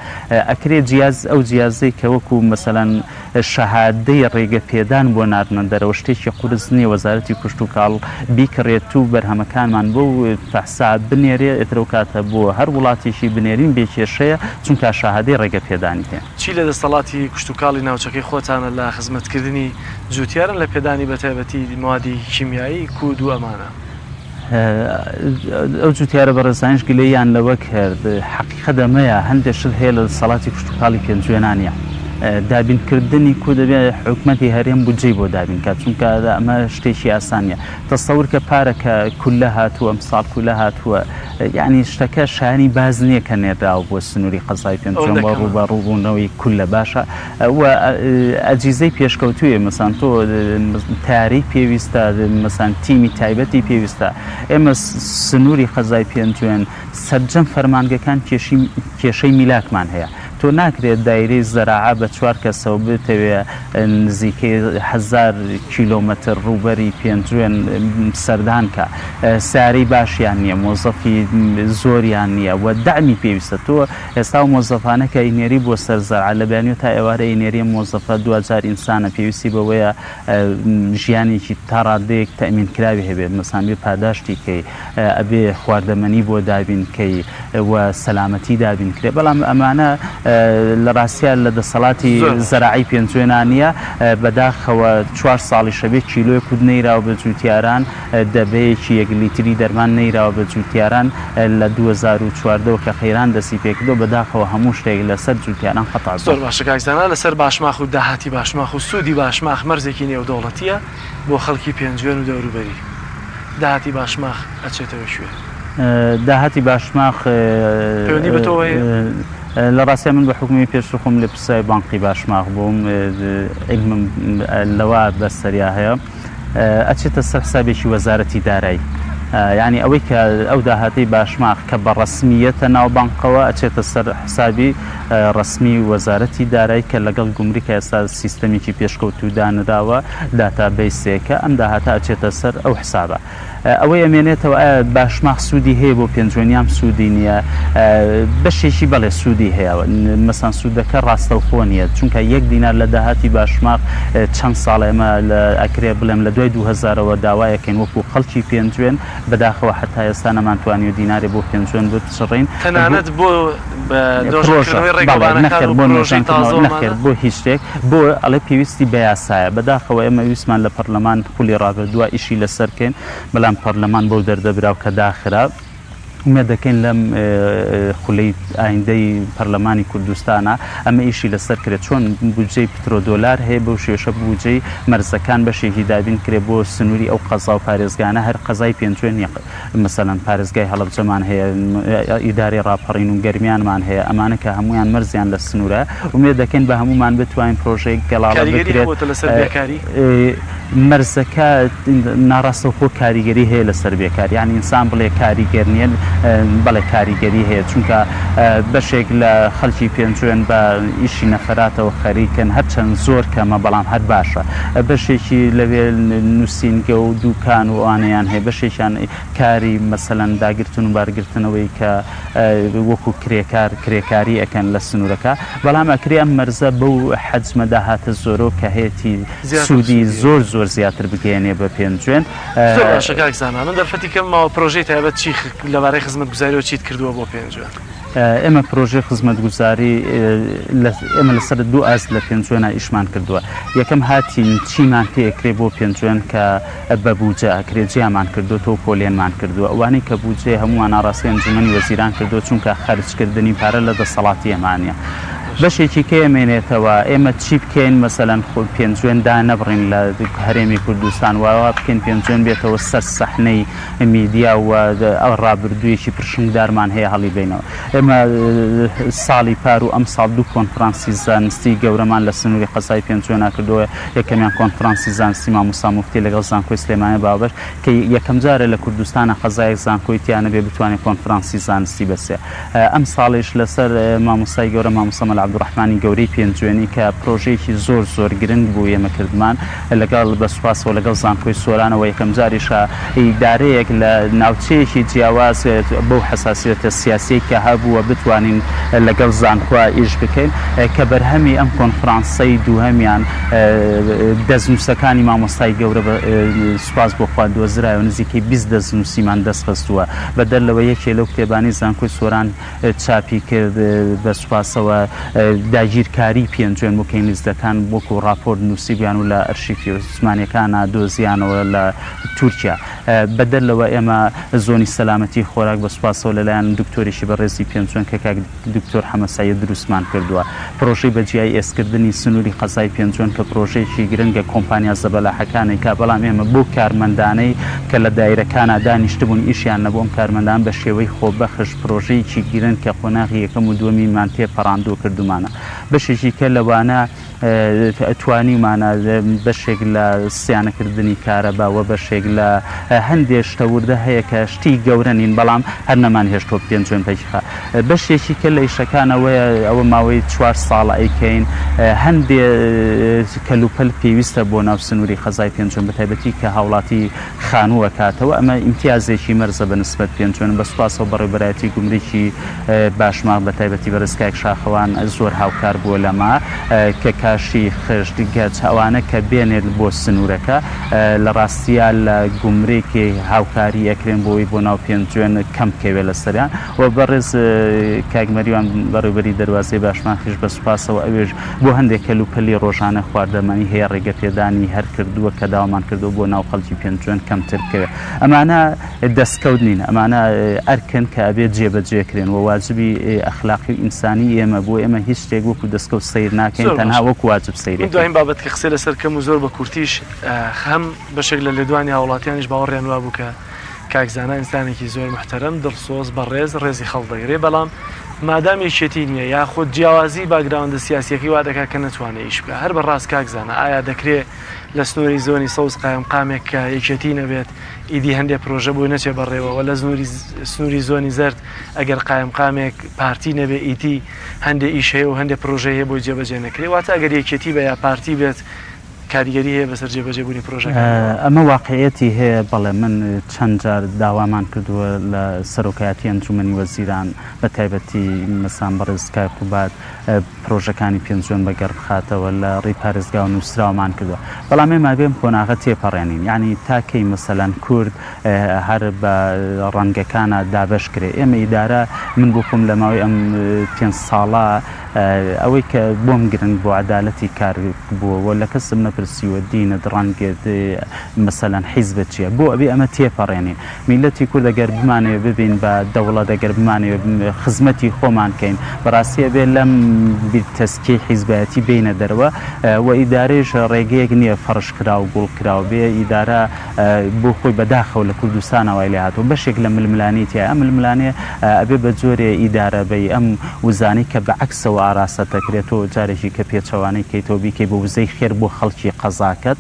ئەکرێ جیاز ئەو جیازەی کە وەکو مەسەلەن شەهادەی ڕێگە پێدان بۆ ناردنە دەرەوە شتێکی قورس نییە وەزارەتی کوشت و کاڵ بیکڕێت و بەرهەمەکانمان بۆ فەحسا بنێرێ ئێترە کاتە بۆ هەر وڵاتێکی بنێرین بێکێشەیە چونکە شەهادەی ڕێگە پێدانی هەیە چی لە دەسەڵاتی کشت و کاڵی ناوچەکەی خۆتانە لە خزمەتکردنی جوتیارن لە پێدانی بەتایبەتی موادی کیمیایی کود و ئەمانە ئەو جوتیارە بەڕێزانیش گلەیان لەوە کرد حەقیقە دەمەیە هەندێک شت هەیە لە دەسەڵاتی کشت و کاڵی پێنجێنانیە دابینکردنی کو دەبێت حکوومەتی هەرێم بودجەی بۆ دابینکات چونکە ئەمە شتێکی ئاسانیە تەسەور کە پارەکە کولە هاتووە ئەمساڵ کولە هاتووە یعنی شتەکە شانی باز نییە کە نێراوە بۆ سنووری قەزای پێنجێن بە ڕووبەڕووبوونەوەی کولە باشە ئەجیزەی پێشکەوتویە مەسان تۆ تاری پێویستە مەسان تیمی تایبەتی پێویستە ئێمە سنووری قەزای پێنجێن سەرجەم فەرمانگەکان کێشەی میلاکمان هەیە تۆ ناکرێت دایرەی زەراعە بە 4 کەسەوە بتەوێت نزیکەی 1000 کیلۆمەتر ڕووبەری پێنجوێن سەردان کە سارەی باشیان نییە مۆزەفی زۆریان نییە و دامی پێویستە تۆ ئێستا مۆزەفانە کە ئینێری بۆ سەر زەرعە لە بەیانیۆ تا ئێوارە ئینێری مۆزەفە 2000 ئینسانە پێویستی بەوەیە ژیانێکی تا ڕادەیەک تەمینکراوی هەبێت مەسامی پاداشتی کەی ئەبێ خواردەمەنی بۆ دابینکەی و سەلامەتی دابینکرێ بەڵام ئەمانە لە ڕاستیان لە دەسەڵاتی زەراعی پێنجوێنان نییە بەداخەوە 4 ساڵی شەبێت کیلۆی کود نەیراوە بە جووتیاران دەبەیەکی 1 لیتری دەرمان نەیراوە بە جووتیاران لە 2014 کە خەیران دەسی پێکردەوە بەداخەوە هەموو شتێک لەسەر جووتیاران قەتع زۆر باشە کاکزانە لەسەر باشماخ و داهاتی باشماخ و سوودی باشماخ مەرزێکی نێودەوڵەتیە بۆ خەڵکی پێنجوێن و دەوروبەری داهاتی باشماخ ئەچێتەوە شوێ داهاتی باشماخ پەیوەندی بە تۆ لە ڕاستە من بە حکومی پێشخۆم لە پرسای بانقی باشماخ بووم علمم لەوە بەسەریا هەیە ئەچێتە سەر حسابێکی وەزارەتی دارایی یعنی ئەوەی کە ئەو داهاتی باشماخ کە بە ڕسمیەتە ناو بانقەوە ئەچێتە سەر حسابی ڕسمی وەزارەتی دارایی کە لەگەڵ گومریکە ئێستا سیستەمێکی پێشکەوت و دانراوە داتابیسێکە ئەم داهاتە ئەچێتە سەر ئەو حسابە ئەوەی ئەمێنێتەوە باشماخ سوودی هەیە بۆ پێنجوێنیان سوودی نییە بەشێکی بەڵێ سوودی هەیە مەسان سوودەکە ڕاستەوخۆ نیە چونکە 1 دینار لە داهاتی باشماخ چەند ساڵ ئێمە ئەکرێ بڵێم لە دوای 2000ەوە داوایەکەین وەکو خەڵکی پێنجوێن بەداخەوە حتا ئێستا نەمانتوانی و دینارێ بۆ پێنجوێن بچڕین تەنانەت بۆ نەخێر بۆ هیچ شتێک بۆ ئەڵێ پێویستی بە یاسایە بەداخەوە ئێمە ویسمان لە پەرلەمان خولی ڕابردووە ئیشی لەسەرکەین بەڵام پەرلەمان بەو دەردەبراو کە داخرا ومێ دەکەین لەم خولەی ئایندەی پەرلەمانی کوردستانە ئەمە ئیشی لەسەر کرێت چۆن بودجەی پترۆدۆلار هەیە بەو شێشە بودجەی مەرزەکان بەشێکی دابین کرێ بۆ سنووری ئەو قەزا و پارێزگانە هەر قەزای پێنجوێن مەسەلەن پارێزگای هەڵەبجەمان هەیە ئیداری ڕاپەڕین و گەرمیانمان هەیە ئەمانە کە هەمویان مەرزیان لە سنوورە ومێ دەکەین بە هەمومان بتوانین پرۆژەیەک گەڵاڵە بکرێت مەرزەکە ناڕاستەوخۆ کاریگەری هەیە لەسەر بێکار یعنی ئینسان بڵێ کاریگەر نیە بەڵێ کاریگەری هەیە چونکە بەشێک لە خەڵکی پێنجوێن بە ئیشی نەفراتەوە خەریکن هەرچەند زۆر کەمە بەڵام هەر باشە بەشێکی لەوێ نووسینگە و دووکان و ئەوانەیان هەیە بەشێکیان کاری مەسەلەن داگرتن و بارگرتنەوەی کە وەکو کرێکاری ئەەکەن لە سنوورەکە بەڵام ئەکرێ ئەم مەرزە بەو حەجمە داهاتە زۆرۆ کە هەیەی سوودی زۆر زیاتر بگەێنێ بە پێنجوێن شکاکزانە من دەرفەتی کەمەوە پرۆژەی تایبەت چی لەبارەی خزمەتگوزاریەوە چیت کردووە بۆ پێنجوێن ئێمە پرۆژەی خزمەتگوزاری ئێمە لەسەر 2 ئاز لە پێنجوێنە ئیشمان کردووە یەکەم هاتین چیمان پێکرێ بۆ پێنجوێن کە بە بوجە ئەکرێ جیامان کردوەوە پۆلێنمان کردووە ئەوانەی کە بوجێ هەمووان ئاڕاستی ئەنجومەنی وەزیران کردووە چونکە خەرجکردنی پارە لە دەسەڵاتی ئەمانە بەشێکی کە ئەمێنێتەوە ئێمە چی بکەین مەسەلەن پێنجوێندا نەبڕین لە هەرێمی کوردستان وایە بکەین پێنجوێن بێتەوە سەر سەحنەی میدیا و ئەو ڕابردوویەکی پرشنگدارمان هەیە هەڵی بینەوە ئێمە ساڵی پار و ئەم ساڵ 2 کۆنفرانسی زانستی گەورەمان لە سنووری قەزای پێنجوێنە کردووە یەکەمیان کۆنفرانسی زانستی مامۆستا موفتی لەگەڵ زانکۆی سلێمانی بابەر کە یەکەم جارە لە کوردستانە قەزایەک زانکۆی تیانە بێ بتوانێت کۆنفرانسی زانستی بەسێ ئەم ساڵیش لەسەر مامۆستای گەورە مامۆستا عبدوڕحمانی گەورەی پێنجوێنی کە پرۆژەیەکی زۆر گرنگ بوو ئێمە کردمان لەگەڵ بەسوپاسەوە لەگەڵ زانکۆی سۆرانەوە یەکەم جاریشە ئیدارەیەک لە ناوچەیەکی جیاواز بەو حساسیەتە سیاسی کە هەبووە بتوانین لەگەڵ زانکۆ ئیش بکەین کە بەرهەمی ئەم کۆنفرانسەی دووهەمیان دەستنووسەکانی مامۆستای گەورە سوپاس بۆ خوا دۆزرایەوە نزیکەی 20 دەستنووسیمان دەستخستووە بەدەر لەوە یەکێ لەو کتێبانی زانکۆی سۆران چاپی کرد بە سوپاسەوە داگیرکاری پێنجوێن بۆ کەینلیزدەکان وەکو راپۆرت نووسیبیان و لە ئەرشیفی زمانیەکانە دۆزیانەوە لە تورکیا بەدەر لەوە ئێمە زۆنی سەلامەتی خۆراک بە سوپاسەوە لەلایەن دکتۆریشی بەڕێزی پێنجوێن کە کاک دکتۆر حەمەسایە دروستمان کردووە پرۆژەی بەجیای ئێسکردنی سنووری قەزای پێنجوێن کە پرۆژەیەکی گرنگە کۆمپانیا زەبەلاحەکانی کا بەڵام ئێمە بۆ کارمەندانەی کە لە دایرەکانە دانیشتبوون ئیشیان نەبووم کارمەندان بە شێوەی خۆبەخش پرۆژەیەکی گرنگ کە قۆناغی یەکەم و دووەمیمان تێپەڕاندوو کردومانە بەشێکی کە لەوانە توانیمانە بەشێک لە سیانەکردنی کارەبا و بەشێک لە هەندێک شتە وردە هەیە کە شتی گەورە نین بەڵام هەر نەمان هێشتۆ پێنج جوێن پێیخە بەشێکی کە لە ئیشەکانەوەیە ئەوە ماوەی 4 ساڵە ئەیکەین هەندێ کەلوپەل پێویستە بۆ ناو سنووری خەزای پێنجۆن بەتایبەتی کە هاوڵاتی خانووە کاتەوە ئەمە ئیمتیازێکی مەرزە بە نسبەت پێنجۆن بە سوپاسەوە بەڕێبەرایەتی گومرێکی باشماق بەتایبەتی بەرزکایك شاخەوان زۆر هاوکار بووە لەما کە کاشی خشتگەچ ئەوانە کە بێنێت بۆ سنوورەکە لە ڕاستیە لە گومرێکی هاوکاری ئەکرێن بۆی بۆ ناو پێنجۆن کەم کەوێ لە سەریان و بەڕێز کاگمەریوان بەڕێبەری دەواازەی باشمان خش بە سوپاسەوە ئەوێژ بۆ هەندێک کەلوپەلی ڕۆژانە خواردەمانی هەیە ڕێگە پێدانی هەر کردووە کە داوامان کردو بۆ ناو خەڵکی پێنجۆن کەمترکەوێ ئەمانە دەستکەوت نین ئەمانە ئەرکن کە ئەبێت جێبەجێکرێن و واجبی ئەخلاقی و ئینسانی ئێمە بۆ ئێمە هیچ شتێک وەکو دەستکەوت سیر ناکەین تەنها وەکو واجب سیرێک دوایین بابەت کە قسەی لەسەر کەم و زۆر بە کورتیش هەم بەشێک لە لێدوانی هاوڵاتیانیش باوەڕیان وا بوو کە کاکزانە ئینسانێکی زۆر محتەرەم دڵسۆز بەڕێز ڕێزی خەڵدەگرێ بەڵام مادام یەکێتی نییە یاخود جیاوازی باگراوندە سیاسیەکەی وا دەکات کە نەتوانێت ئیش بکە هەر بەڕاست کاکزانە ئایا دەکرێت لە سنووری زۆنی سەوز قایمقامێک کە یەکێتی نەبێت ئیدی هەندێک پرۆژە بۆی نەچێ بەڕێوەوە لە سنووری زۆنی زرد ئەگەر قایمقامێک پارتی نەبێ ئیتی هەندێک ئیش هەیە و هەندێک پرۆژە هەیە بۆی جێبەجێ نەکرێت واتە ئەگەر یەکێتی بە یا پارتی بێت کاریگەری هەیە بەسەر جێبەجێبوونی پرۆژەکە ئەمە واقعەتی هەیە بەڵێ من چەند جار داوامان کردووە لە سەرۆکایەتی ئەنجومەنی وەزیران بە تایبەتی مەسان بەڕێزگای قوبات پرۆژەکانی پێنجۆن بەگەڕ بخاتەوە لە ڕێی پارێزگا و نووسراومان کردووە بەڵام ئێمە بێم کۆناغە تێپەڕێنین یعنی تاکەی مەسەلەن کورد هەر بە ڕەنگەکانە دابەش کرێ ئێمە ئیدارە من بۆ خۆم لە ماوەی ئەم 5 ساڵە ئەوەی کە بۆم گرنگ بۆ عەدالەتی کار بووەوە لە کەسم نەپرسیوە دینت ڕەنگت مەسەلەن حیزبت چییە بۆ ئەبێ ئەمە تێپەڕێنین میلەتی کورد ئەگەر بمانەوێ ببین بە دەوڵەت ئەگەر بمانەوێ خزمەتی خۆمان کەین بەڕاستی ئەبێ لەم تەسکی حیزبایەتی بینە دەرەوە و ئیدارەیەش ڕێگەیەک نییە فەرش کرا و گوڵ کراوە بێ ئیدارە بۆ خۆی بەداخەوە لە کوردستانەوەی لێ هاتووە بەشێک لە ململانیتیە ئەم ململانێ ئەبێ بە جۆرێ ئیدارە بەی ئەم وزانی کە بەعکسەوە ئاراسە دەکرێتەوە جارێکی کە پێچەوانەی کەیتەوە بیکەی بۆ وزەی خێر بۆ خەڵکی قەزاکەت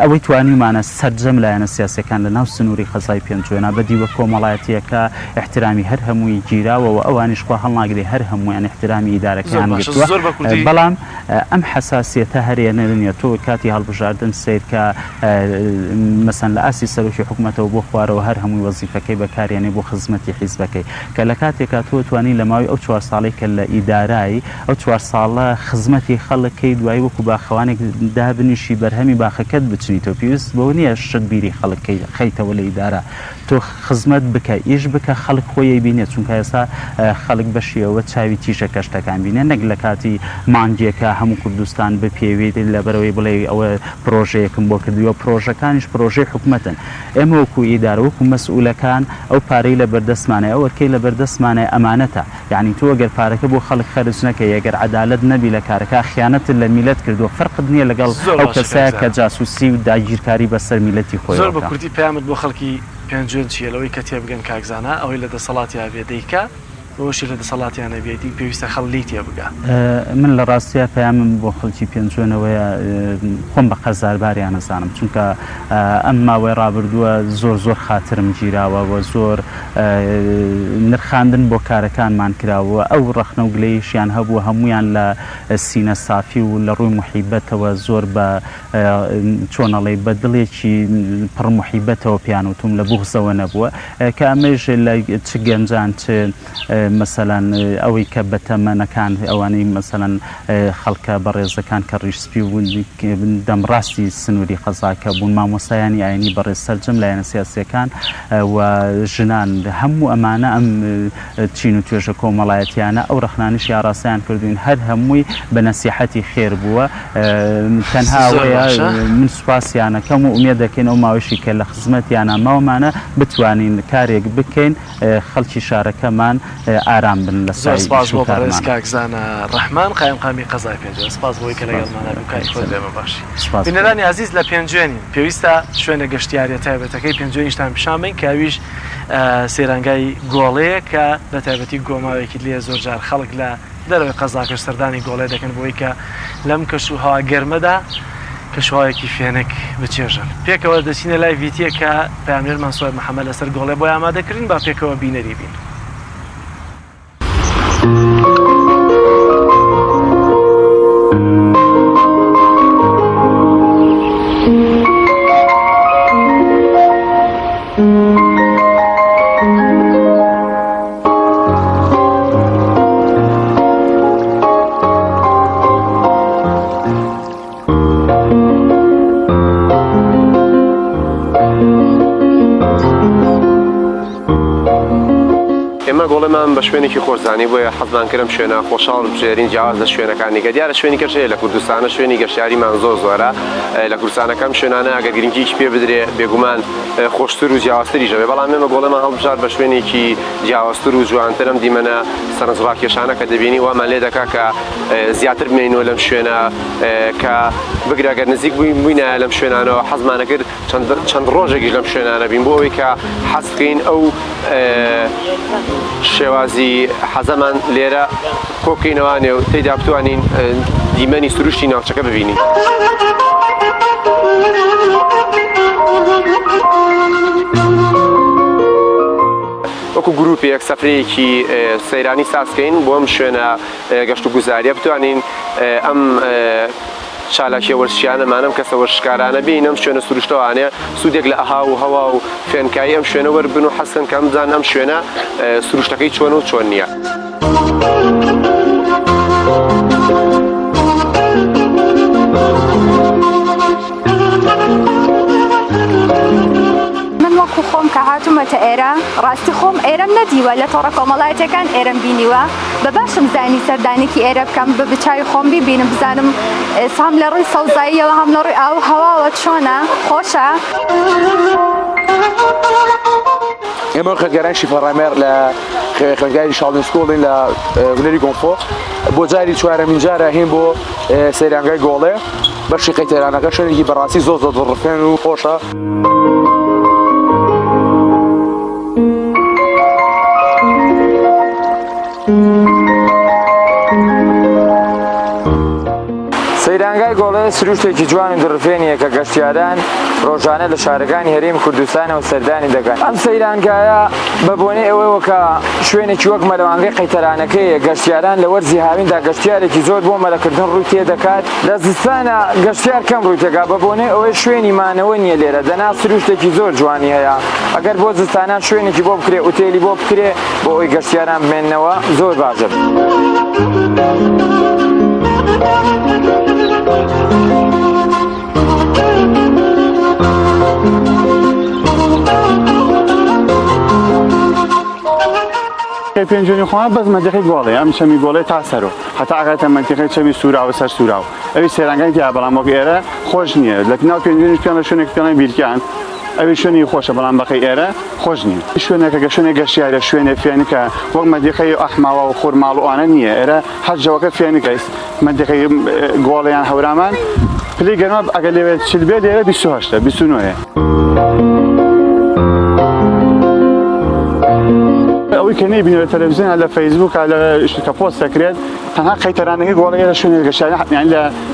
ئەوەی توانیمانە سەرجەم لایەنە سیاسەکان لە ناو سنووری خەزای پێنجۆنە بەدیوە کۆمەڵایەتیەکە احترامی هەر هەمووی گیراوەوە ئەوانیش خوا هەڵناگرێ هەر هەمویان احترامی ئیدارەکەیان گرتووە بەڵام ئەم حساسیەتە هەرێنە نیە تۆ کاتی هەڵبژاردن سیرکە مەسەن لە ئاسی سەرۆکی حکوومەتەوە بۆ خوارەوە هەر هەمووی وەزیفەکەی بەکارێنێ بۆ خزمەتی حیزبەکەی کە لە کاتێکا تۆ توانی لە ماوەی ئەو 4 ساڵی کە لە ئیدارایی ئەو 4 ساڵە خزمەتی خەڵکەی دوایی وەکو باخەوانێک دابنیشی بەرهەمی باخەکەت بچنیتەوە پێویست بەوە نییە شت بیری خەڵکەی خەیتەوە لە ئیدارە تۆ خزمەت بکە ئیش بکە خەڵک خۆی بینێت چونکە ئێستا خەڵک بەشیەوە چاوی تیژە کەشتەکان بینێ نەک لە کاتی مانگێکە هەموو کوردستان بپێوێت لەبەرەوەی بڵێ ئەوە پرۆژەیەکم بۆ کردووە پرۆژەکانیش پرۆژەی حکوومەتن ئێمە وەکو ئیدارە وەکو مەسئولەکان ئەو پارەی لە بەردەستمانە ئەو وەرکەی لە بەردەستمانە ئەمانەتە یعنی تۆ ئەگەر پارەکە بۆ خەڵک خەرج نەکەی ئەگەر عەدالەت نەبی لە کارەکە خیانەت لە میلەت کردووە فەرقت نییە لەگەڵ ئەو کەسایە کە جاسووسی و داگیرکاری بەسەر میلەتی خۆی زۆر بە کورتی پەیامت بۆ خەڵکی پێنجۆن چیە لەوەی کە تێبگەن کاکزانە ئەوەی لە دەسەڵاتی هەبێ دەیکا بۆشی لە دەسەڵاتیانە بێتی پێویستە خەڵی تێ بگا من لە ڕاستیە پەیامم بۆ خەڵکی پێنجۆنەوەیە خۆم بە قەزارباریان نەزانم چونکە ئەم ماوەی ڕابردووە زۆر خاترم گیراوە و زۆر نرخاندن بۆ کارەکانمان کراوە ئەو ڕەخنە و گلەیشیان هەبوو هەمویان لە سینە سافی و لە ڕووی محیبەتەوە زۆر بە چۆنەڵێ بە دڵێکی پڕ محیبەتەوە پیانوتم لە بوغزەوە نەبووە کە ئەمەش لە چ گەنجان چ مەسەلەن ئەوەی کە بەتەمەنەکان ئەوانەی مەسەلەن خەڵکە بەڕێزەکان کە ڕیشسپی و دەمڕاستی سنووری خەزاکە بوون مامۆستایانی ئاینی بەڕێز سەرجەم لایەنە سیاسیەکان و ژنان هەموو ئەمانە ئەم چین و توێژە کۆمەڵایەتیانە ئەو ڕەخنانیش یاڕاستیان کردوین هەر هەمووی بە نەسیحەتی خێر بووە تەنها من سوپاسیانەکەم و ئومێد دەکەین ئەو ماوەشی کە لە خزمەتیانە ماوەمانە بتوانین کارێک بکەین خەڵکی شارەکەمان ئارام بن لە سپاس بۆ بەڕێز کاکزانە ڕەحمان قایمقامی قەزای پێنجۆن سپاس بۆی کە لەگەڵمانە بوو کاری خۆت لێمە باشی بینەرانی عەزیز لە پێنجۆنین پێویستە شوێنە گەشتیاریە تایبەتەکەی پێنجۆنیشتان پیشان بین کە ئەویش سێرانگای گۆڵەیە کە بە تایبەتی گۆماوێکی لێ زۆر جار خەڵک لە دەرەوەی قەزاکەش سەردانی گۆڵێ دەکەن بۆی کە لەم کەش و هەوا گەرمەدا کەشوایەکی فێنک بچێژن پێکەوە دەچینە لای ڤیتیە کە پەیامبەر مەسعود محەممەد لەسەر گۆڵێ بۆی ئامادەکردین با پێکەوە بینەری بین. ئێمە گۆڵێمان بە شوێنێکی خۆشزانی بۆیە حەزمان کردم شوێنە خۆشحاڵ بژێرین جیاواز لە شوێنەکانی کە دیارە شوێنی کەشەیە لە کوردستانە شوێنی گەشتیاریمان زۆر زۆرە لە کوردستانەکەم شوێنانە ئەگەر گرنگیش پێ بدرێ بێگومان خۆشتر و جیاوازتریشەوێ بەڵام ئێمە گۆڵێمان هەڵبژار بە شوێنێکی جیاوازتر و جوانترم دیمەنە سەرنجڕاکێشانە کە دەبینی وامان لێ دەکا کە زیاتر بمێنەوە لەم شوێنە کە بگرەگەر نزیک بووینە لەم شوێنانەوە حەزمانە کرد چەند ڕۆژێکیش لەم شوێنانە بین بۆ ئەوەی کە حەز بکەین ئەو شێوازی حەزەمان لێرە کۆکەینەوانێ و تێیدا بتوانین دیمەنی سروشتی ناوچەکە ببینین. وەکو گروپێک سەفرەیەکی سەیرانی سازکەین بۆ ئەم شوێنە گەشت و گوزاریە بتوانین ئەم چالاکیە وەرزشیانەمانم کەسە وەرزشکارانە بین ئەم شوێنە سروشتەوانێ سوودێک لە ئەها و هەوا و فێنکایی ئەم شوێنە وەربن و حەسن کە ئەمزان ئەم شوێنە سروشتەکەی چۆن و چۆن نییە. من وەکو خۆم کە هاتوومەتە ئێرە ڕاستی خۆم ئێرەم نەدیوە لە تۆڕە کۆمەڵایەتەکان ئێرەم بینیوە بە باشم زانی سەردانێکی ئێرە بکەم بە بچاوی خۆم ببینم بزانم هەم لە ڕووی سەوزاییەوە هەم لە ڕووی ئاو هەواوە چۆنە خۆشە. ئێمە خەرگەرانی فەڕامێر لە خەرگاری شاڵین سکۆڵین لە ولەری گۆنفۆ بۆ جاری چوارەمین جارە هین بۆ سەیرانگای گۆڵێ بەشی قەیتەرانەکە شوێنێکی بەڕاستی زۆر زۆر دڵڕفێن و خۆشە. سەیرانگای گۆڵێ سروشتێکی جوان و دڕفێنیە کە گەشتیاران ڕۆژانە لە شارەکانی هەرێمی کوردستانەوە سەردانی دەکەن. ئەم سەیرانگایە بە بۆنەی ئەوەیەوە کە شوێنێکی وەک مەلەوانگەی قەیتەرانەکەیە گەشتیاران لە وەرزی هاویندا گەشتیارێکی زۆر بۆ مەلەکردن ڕووی تێدەکات. لە زستانە گەشتیار کەم ڕووی تێگا بە بۆنەی ئەوەی شوێنی مانەوە نییە لێرە دەنا سروشتێکی زۆر جوانی هەیە. ئەگەر بۆ زستانان شوێنێکی بۆ بکرێ ئوتێلی بۆ بکرێ بۆ ئەوی گەشتیاران بمێننەوە زۆر باشە. پێنجۆنی خۆیان بەس مەدەخی گۆڵێ ئەم چەمی گۆڵێ تا سەرۆ هەتا ئاگاتە منتیقەی چەمی سوراوە سەر سوراو ئەوی سێرانگای تیا بەڵام وەک ئێرە خۆش نییە لە ناو پێنجۆنیش پێیان لە شوێنێک پێڵێن بیرکیان ئەوی شوێنی خۆشە بەڵام بەقەی ئێرە خۆش نییە. شوێنێکە گە شوێنێک گەشتیارە شوێنێ فێنکە وەک مەدیقەی ئەحماوە و خورماڵ و ئانە نییە ئێرە هەر جەوەکە فێنکە مەدیقەی گۆڵیان هەورامان پلەی گەرمە ئەگەر لەوێت چل بێت لێرە 28 29. ئەوەی کە نەیبینێت لە تەلەڤیزیۆن لە فەیسبووک لە کە پۆست دەکرێت تەنها قەیتەرانەکەی گۆڵێ لە شوێنێک گەشتیاری یعنی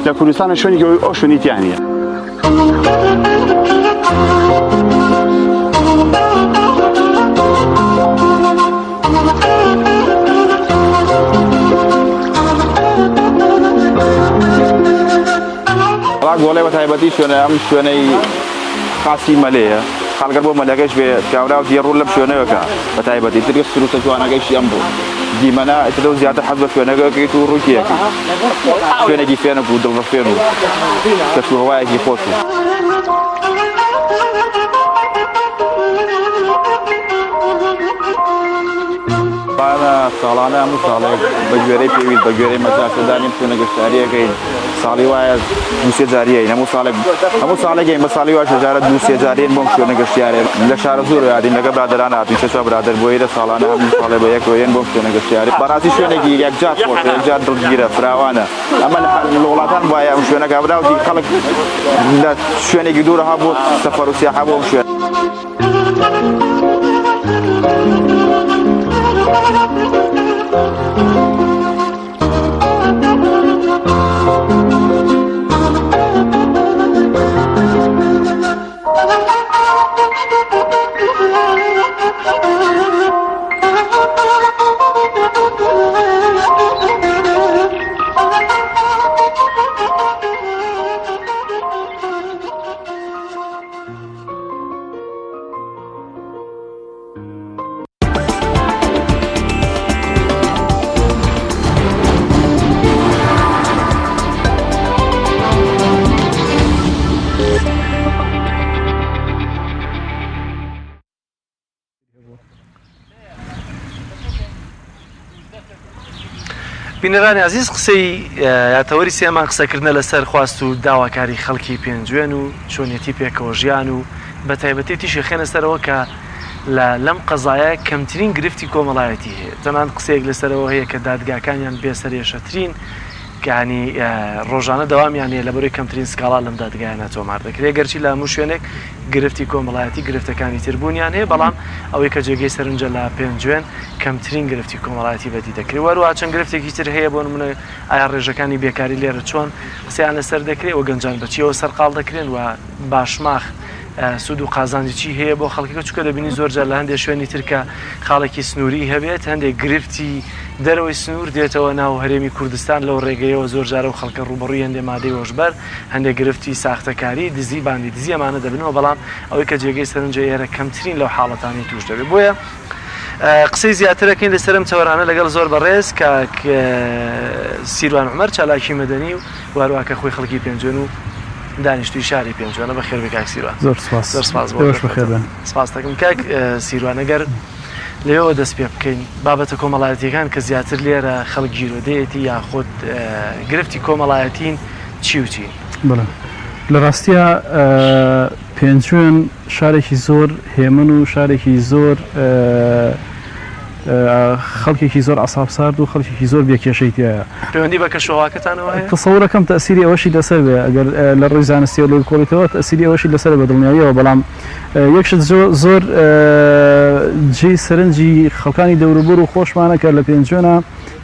لە کوردستانە شوێنێکی ئەو شوێنی تیانە. گۆڵێ بە تایبەتی شوێنە ئەم شوێنەی خاسی مەلەیە خەڵگەر بۆ مەلەکەش بێ پیاورا و دیێ ڕوو لەم شوێنەوەکە بە تایبەتی ترگە سروشتە جوانەکەیشی ئەم بوو دیمەنە ئەتەدە زیاتر حەز بە شوێنەکەکەیت و ڕووکیەکە شوێنێکی فێنە و دڵڕفێن و کەشوهەوایەکی خۆش و ساڵانە هەموو ساڵێک بە گوێرەی پێویست بە گوێرەی مەجارسەدانیم شوێنە گەشتاریەکەین ساڵی وایە دووسێ جاریەین هەموو ساڵێکین بە ساڵی وایە جارە دووسێ جارێن بۆم شوێنە گەشتیارێ لە شارە زۆر یادین لەگە برادران هاتین شەشە برادر بۆ ئێرە ساڵانە هەموو ساڵێ بە یەکەوەیەن بۆم شوێنە گەشتیاری بەڕاستی شوێنێکی یەکجار خۆشە یەکجار دڵگیرە فراوانە ئەمە لە وڵاتان وایە ئەم شوێنەکە براوتی خەڵک لە شوێنێکی دوورە بۆ سەفەر و سیاحە بۆ ئەم شوێن بینەرانی عزیز قسەی یاتەوەری سێمان قسەکردنە لەسەر خواست و داواکاری خەڵکی پێنجوێن و چۆنیەتی پێکەوە ژیان و بە تایبەتی تیشی خێنە سەرەوە کە لەم قەزایە کەمترین گرفتی کۆمەڵایەتی هەیە تەنان قسەیەک لەسەرەوە هەیە کە دادگاکانیان بێسەرێشەترین کانی ڕۆژانە دەوامیان هەیە لەبەرەوەی کەمترین سکاڵا لەم دادگایانە تۆمار دەکرێت گەرچی لە هەموو شوێنێک گرفتی کۆمەڵایەتی گرفتەکانی تربوونیان هەیە بەڵام ئەوەی کە جێگەی سەرنجە لە پێنجوێن کەمترین گرفتی کۆمەڵایەتی بەدی دەکرێت وەروە چەند گرفتێکی تر هەیە بۆ نمونە ئایا ڕێژەکانی بێکاری لێرە چۆن قسەیان لەسەر دەکرێت و گەنجان بەچیەوە سەرقاڵ دەکرێن و باشماخ سود و قازانجی چی هەیە بۆ خەڵکیەکە چکە دەبینی زۆرجار لە هەندێک شوێنی ترکە خاڵێکی سنووری هەبێت هەندێک گرفتی دەرەوەی سنوور دێتەوە ناو هەرێمی کوردستان لەو ڕێگەیەوە زۆرجارە و خەڵکە ڕوبەڕووی هەندێک مادەی هۆشبەر هەندێک گرفتی ساختەکاری دزی باندی دزی ئەمانە دەبنەوە بەڵام ئەوەی کە جێگەی سەرنجە ئێرە کەمترین لەو حاڵەتانی توش دەبێت بۆیە قسەی زیاترەکەین لەسەرم چاوەڕانە لەگەڵ زۆر بەڕێز کە سیروان عومەر چالاکی مەدەنی و وارووا کە خۆی خەڵکی پێنجوێن و دانیشتوی شاری پێنجوانە بە خێر بێ کاک سیروان زۆر سپاس زۆر سپاس بۆ سپاس دەکەم کاک سیروان ئەگەر لێەوە دەست پێ بکەین بابەتە کۆمەڵایەتیەکان کە زیاتر لێرە خەڵک گیرۆدەیەتی یاخود گرفتی کۆمەڵایەتین چی و چی لە ڕاستیە پێنجوێن شارێکی زۆر هێمن و شارێکی زۆر خەڵکێکی زۆر عسابسارد و خەڵکێکی زۆر بێکێشەی تایە پەیوەندی بە کەشەواکەتانەوە هەیە تەسەوڕەکەم تەسیری ئەوەشی لەسەر بێ ئەگەر لە ڕووی زانستی و لە کۆڵیتەوە تەسیری ئەوەشی لەسەر بە دڵنیاییەوە بەڵام یەکشت زۆر جێی سەرنجی خەڵکانی دەوروبەر و خۆشمانە کە لە پێنجوێنە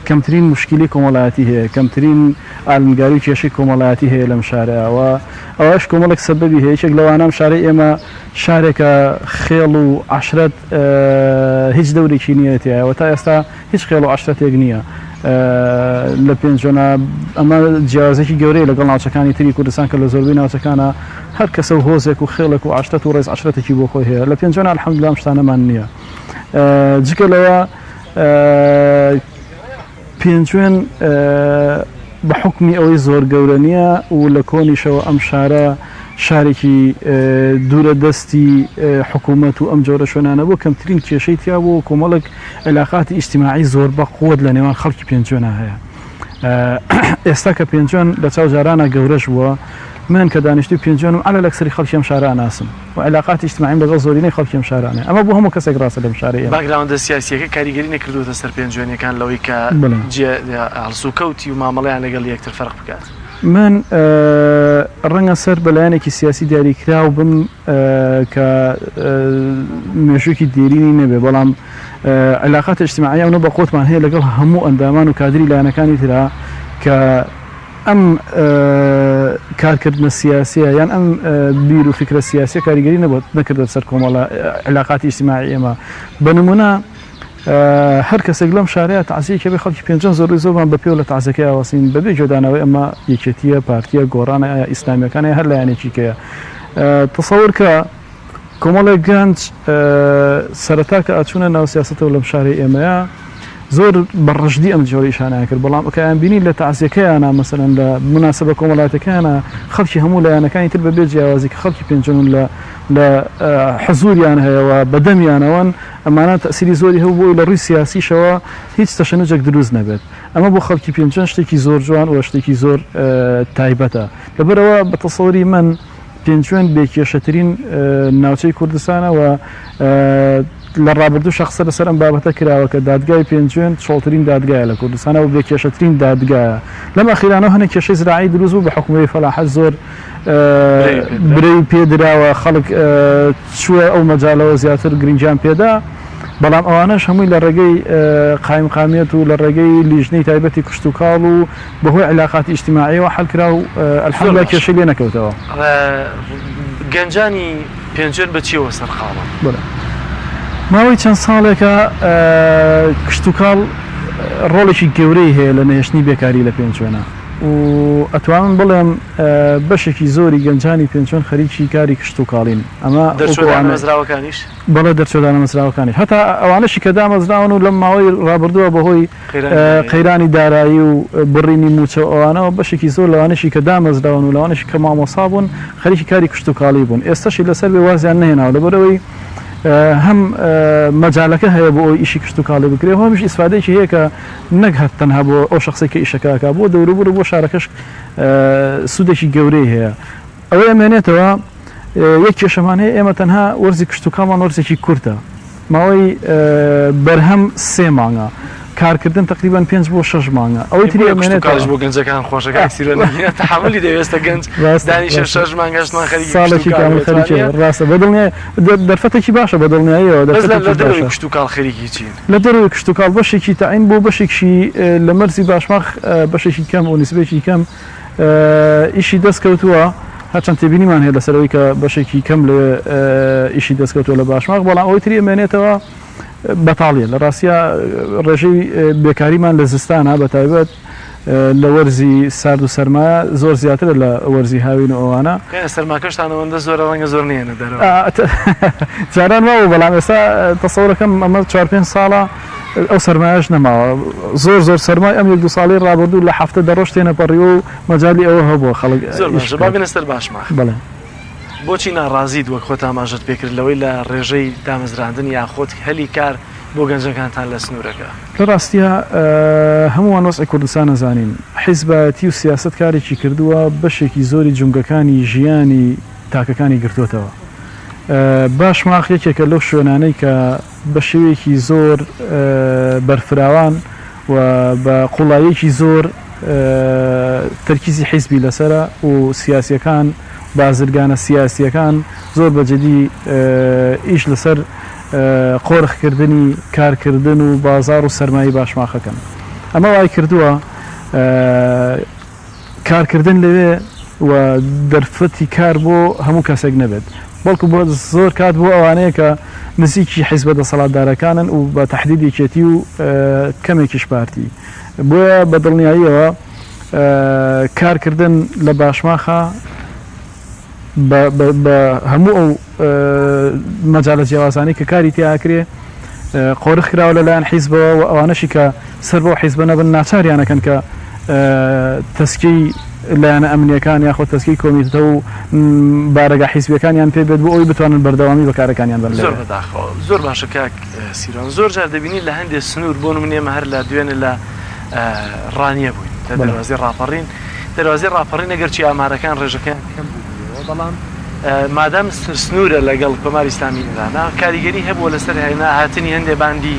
کەمترین مشکلی کۆمەڵایەتی هەیە کەمترین ئالنگاری و کێشەی کۆمەڵایەتی هەیە لەم شارەوە ئەوەش کۆمەڵێک سەبەبی هەیە یەکێک لەوانەم شارەی ئێمە شارێکە خێڵ و عەشرەت هیچ دەورێکی نیەتایەوە تا ئێستا هیچ خێڵ و عەشرەتێک نییە لە پێنجوێنە ئەمە جیاوازێکی گەورەی لەگەڵ ناوچەکانی تری کوردستان کە لە زۆربەی ناوچەکانە هەر کەسە و هۆزێک و خێڵێک و عەشرەت و ڕێز عەشرەتێکی بۆ خۆی هەیە لە پێنجوێنە ئەلحەمدولیلا ئەم شتانەمان نییە جگە لەوە پێنجوێن بە حکمی ئەوەی زۆر گەورە نییە و لە کۆنیشەوە ئەم شارە شارێکی دوورە دەستی حکوومەت و ئەم جۆرە شوێنانە بۆ کەمترین کێشەی تیا بۆ کۆمەڵک علاقاتی ئیجتیماعی زۆر بە قوت لە نێوان خەڵکی پێنجوێنە هەیە ئێستا کە پێنجوێن لە چاو جارانە گەورەش بووە من کە دانیشتوی پێنجوێنم عەلە لەکسەری خەڵکی ئەم شارە ئاناسم و علاقاتی ئیجتیماعیم لەگەڵ زۆرینەی خەڵکی ئەم شارانە ئەمە بۆ هەموو کەسێک ڕاستە لەم شارە ئێمە باگراوندە سیاسیەکە کاریگەری نەکردوتە سەر پێنجوێنەکان لەوەی کە هەڵسوکەوتی و مامەڵەیان لەگەڵ یەکتر فەرق بکات من ڕەنگە سەر بەلایەنێکی سیاسی دیاریکراو بم کە مێژووکی دیرینی نەبێ بەڵام علاقات ئیجتیماعیە بە قوتمان هەیە لەگەڵ هەموو ئەندامان و کادری لایەنەکانی ترا کە ئەم کارکردنە سیاسیە یان ئەم بیر و فکرە سیاسی کاریگەری نەکردە سەر کۆمەڵە علاقاتی ئیجتیماعی ئێمە بە نمونە هەر کەسێک لەم شارەیە تەعزیەکە بێ خەڵکی پێنجوێن زۆری زۆرمان بە پێوە لە تەعزیەکەی ئاوەسین بەبێ جۆدانەوەی ئەمە یەکێتیە پارتیە گۆڕانە ئیسلامیەکانە هەر لایەنێکیکەیە تەسەوور کە کۆمەڵێک گەنج سەرەتا کە ئاچوونە ناو سیاسەتەوە لەم شارەی ئێمەیە زۆر بەڕژدی ئەم جۆرە ئیشانیان کرد بەڵام ئەکەیان بینی لە تەعزیەکەیانە مەسەلەن لە مناسبە کۆمەڵاتەکانە خەڵکی هەموو لایەنەکانی تر بەبێ جیاوازی کە خەڵکی پێنجوێن لە حزوریان هەیەەوە بەدەمیانەوەن ئەمانە تەسیری زۆری هەبوو بۆی لە ڕووی سیاسیشەوە هیچ تەشەنجێک دروست نەبێت ئەمە بۆ خەڵکی پێنجوێن شتێکی زۆر جوان و شتێکی زۆر تایبەتە لەبەرەوە بە تەسەووری من پێنجوێن بێکێشەترین ناوچەی کوردستانە و لە ڕابردوو شخصە لەسەر ئەم بابەتە کراوە کە دادگای پێنجوێن چۆڵترین دادگایە لە کوردستانە و بێکێشەترین دادگایە لەم ئەخیرانەوە هەنێک کێشەی زراعی دروست بوو بە حکومەتی فەلاحەت زۆر برەی پێدراوە خەڵک چووە ئەو مەجالەوە زیاتر گرنگیان پێدا بەڵام ئەوانەش هەمووی لە ڕێگەی قایمقامیەت و لە ڕێگەی لیژنەی تایبەتی کشت و کاڵ و بەهۆی علاقاتی ئیجتیماعیەوە حەلکرا و ئەلحەمدولیلا کێشەی لێ نەکەوتەوە گەنجانی پێنجوێن بەچیەوە سەرقاڵن ماوەی چەند ساڵێکە کشت و کاڵ ڕۆڵێکی گەورەی هەیە لە نەهێشتنی بێکاری لە پێنجوێنە و ئەتوانم بڵێم بەشێکی زۆری گەنجانی پێنجوێن خەریکی کاری کشت و کاڵین ئەمە دەرچۆدانەمەزراوەکانیش بەڵێ دەرچۆدانەمەزراوەکانی هەتا ئەوانەشی کە دامەزراون و لەم ماوەی ڕابردووە بەهۆی قەیرانی دارایی و بڕینی موچە ئەوانەوە بەشێکی زۆر لەوانشی کە دامەزراون و لەوانشی کە مامۆسا بوون خەریکی کاری کشت و کاڵی بوون ئێستاشی لەسەر بێ وازیان نهێناوە لەبەرەوەی هەم مەجالەکە هەیە بۆ ئەوی ئیشی کشت و کاڵێ بکرێ هەمیش ئیسفادەیەکی هەیە کە نەک هەر تەنها بۆ ئەو شخصێککە ئیشەکەکە بۆ دەوروبوو بۆ شارەکەش سوودێکی گەورەی هەیە ئەوەی ئەمێنێتەوە یەک کێشەمان هەیە ئێمە تەنها وەرزی کشت و کاڵمان وەرزێکی کورتە ماوەی بەرهەم 3 مانگە کارکردن تقریبان 5 بۆ 6 مانگە ئەوەی تری ئەمێنێتەوە بۆ گەنجەکان خۆشەکە سیرۆنە تحملی دەوێستە گەنج دانیشە 6 مانگەشتمان خەریکی ساڵێکی کامل خەریکە ڕاستە بەدڵنیە دەرفەتێکی باشە بەدڵنیاییەوە لە دەروی کشت و کاڵ خەریکی چین لە دەروی کشت و کاڵ بەشێکی تاعین بۆ بەشێکی لە مەرزی باشماخ بەشێکی کەم و نسبێکی کەم ئیشی دەستکەوتووە هەرچەند تێبینیمان هەیە لەسەرەوەی کە بەشێکی کەم لە ئیشی دەستکەوتووە لە باشماخ بەڵام ئەوەی تری ئەمێنێتەوە بەتاڵیە لە ڕاستە ڕێژەی بێکاریمان لە زستانە بەتایبەت لە وەرزی سارد و سەرمایە زۆر زیاترە لە وەرزی هاوین و ئەوانە سەرماکەشتانەوەندە زۆرە ڕەنگە زۆر نیێنە دەرەوە جاران واوە بەڵام ئێستا تەسەوڕەکەم ئەمە 4-5 ساڵە ئەو سەرمایەش نەماوە زۆر سەرمای ئەم 1-2 ساڵی ڕابردوو لە هەفتە دەڕۆژ تێنەپەڕی و مەجای ئەوە هەبووە خەڵک زۆر باشە با بێنە سەر باشماخ بەڵێ بۆچی ناڕازیت وەک خۆت ئاماژەت پێکرد لەوەی لە ڕێژەی دامەزراندن یاخۆت هەلی کار بۆ گەنجەکانتان لە سنوورەکە لە ڕاستیە هەمووان وەسعی کوردستان نەزانین حیزبەتی و سیاست کارێکی کردووە بەشێکی زۆری جونگەکانی ژیانی تاکەکانی گرتوتەوە باشماخ یەکێکە لەو شوێنانەی کە بە شێوەیەکی زۆر بەرفراوان و بە قوڵایەکی زۆر تەرکیزی حیزبی لەسرە و سیاسیەکان بازرگانە سیاسیەکان زۆر بەجددی ئیش لەسەر قۆرخکردنی کارکردن و بازار و سەرمایی باشماخەکەن ئەمە وای کردووە کارکردن لەوێ و دەرفەتی کار بۆ هەموو کەسێک نەبێت بەڵکو بۆ زۆر کات بۆ ئەوانەیە کە نزیکی حیزبە دەسەڵاتدارەکانن و بە تەحدیدێکێتی و کەمێکیش پارتی بۆیە بە دڵنیاییەوە کارکردن لە باشماخە بە هەموو ئەو مەجالە جیاوازانی کە کاری تیاکرێ قۆرخ کراوە لەلایەن حیزبەوە و ئەوانەشی کە سەر بۆ حیزبە نەبن ناچاریانەکەن کە تەسکەی لایەنە ئەمنیەکان یاخۆ تەسکەی کۆمیتە و بارەگا حیزبەکانیان پێ بێت بۆ ئەوی بتوانن بەردەوامی بەکارەکانیان بن زۆر بەداخەوە زۆر باشە کاک سیرۆن زۆر جار دەبینی لە هەندێک سنوور بۆ نمونێمە هەر لە دوێنێ لە ڕانیە بووین لە دەواازی ڕاپەڕین دەواازی ڕاپەڕین ئەگەرچی ئامارەکان ڕێژەکان کەم بەڵام مادام سنوورە لەگەڵ کۆماری ئیسلامی ئێرانە کاریگەری هەبووە لەسەر هێنا هاتنی هەندێک باندی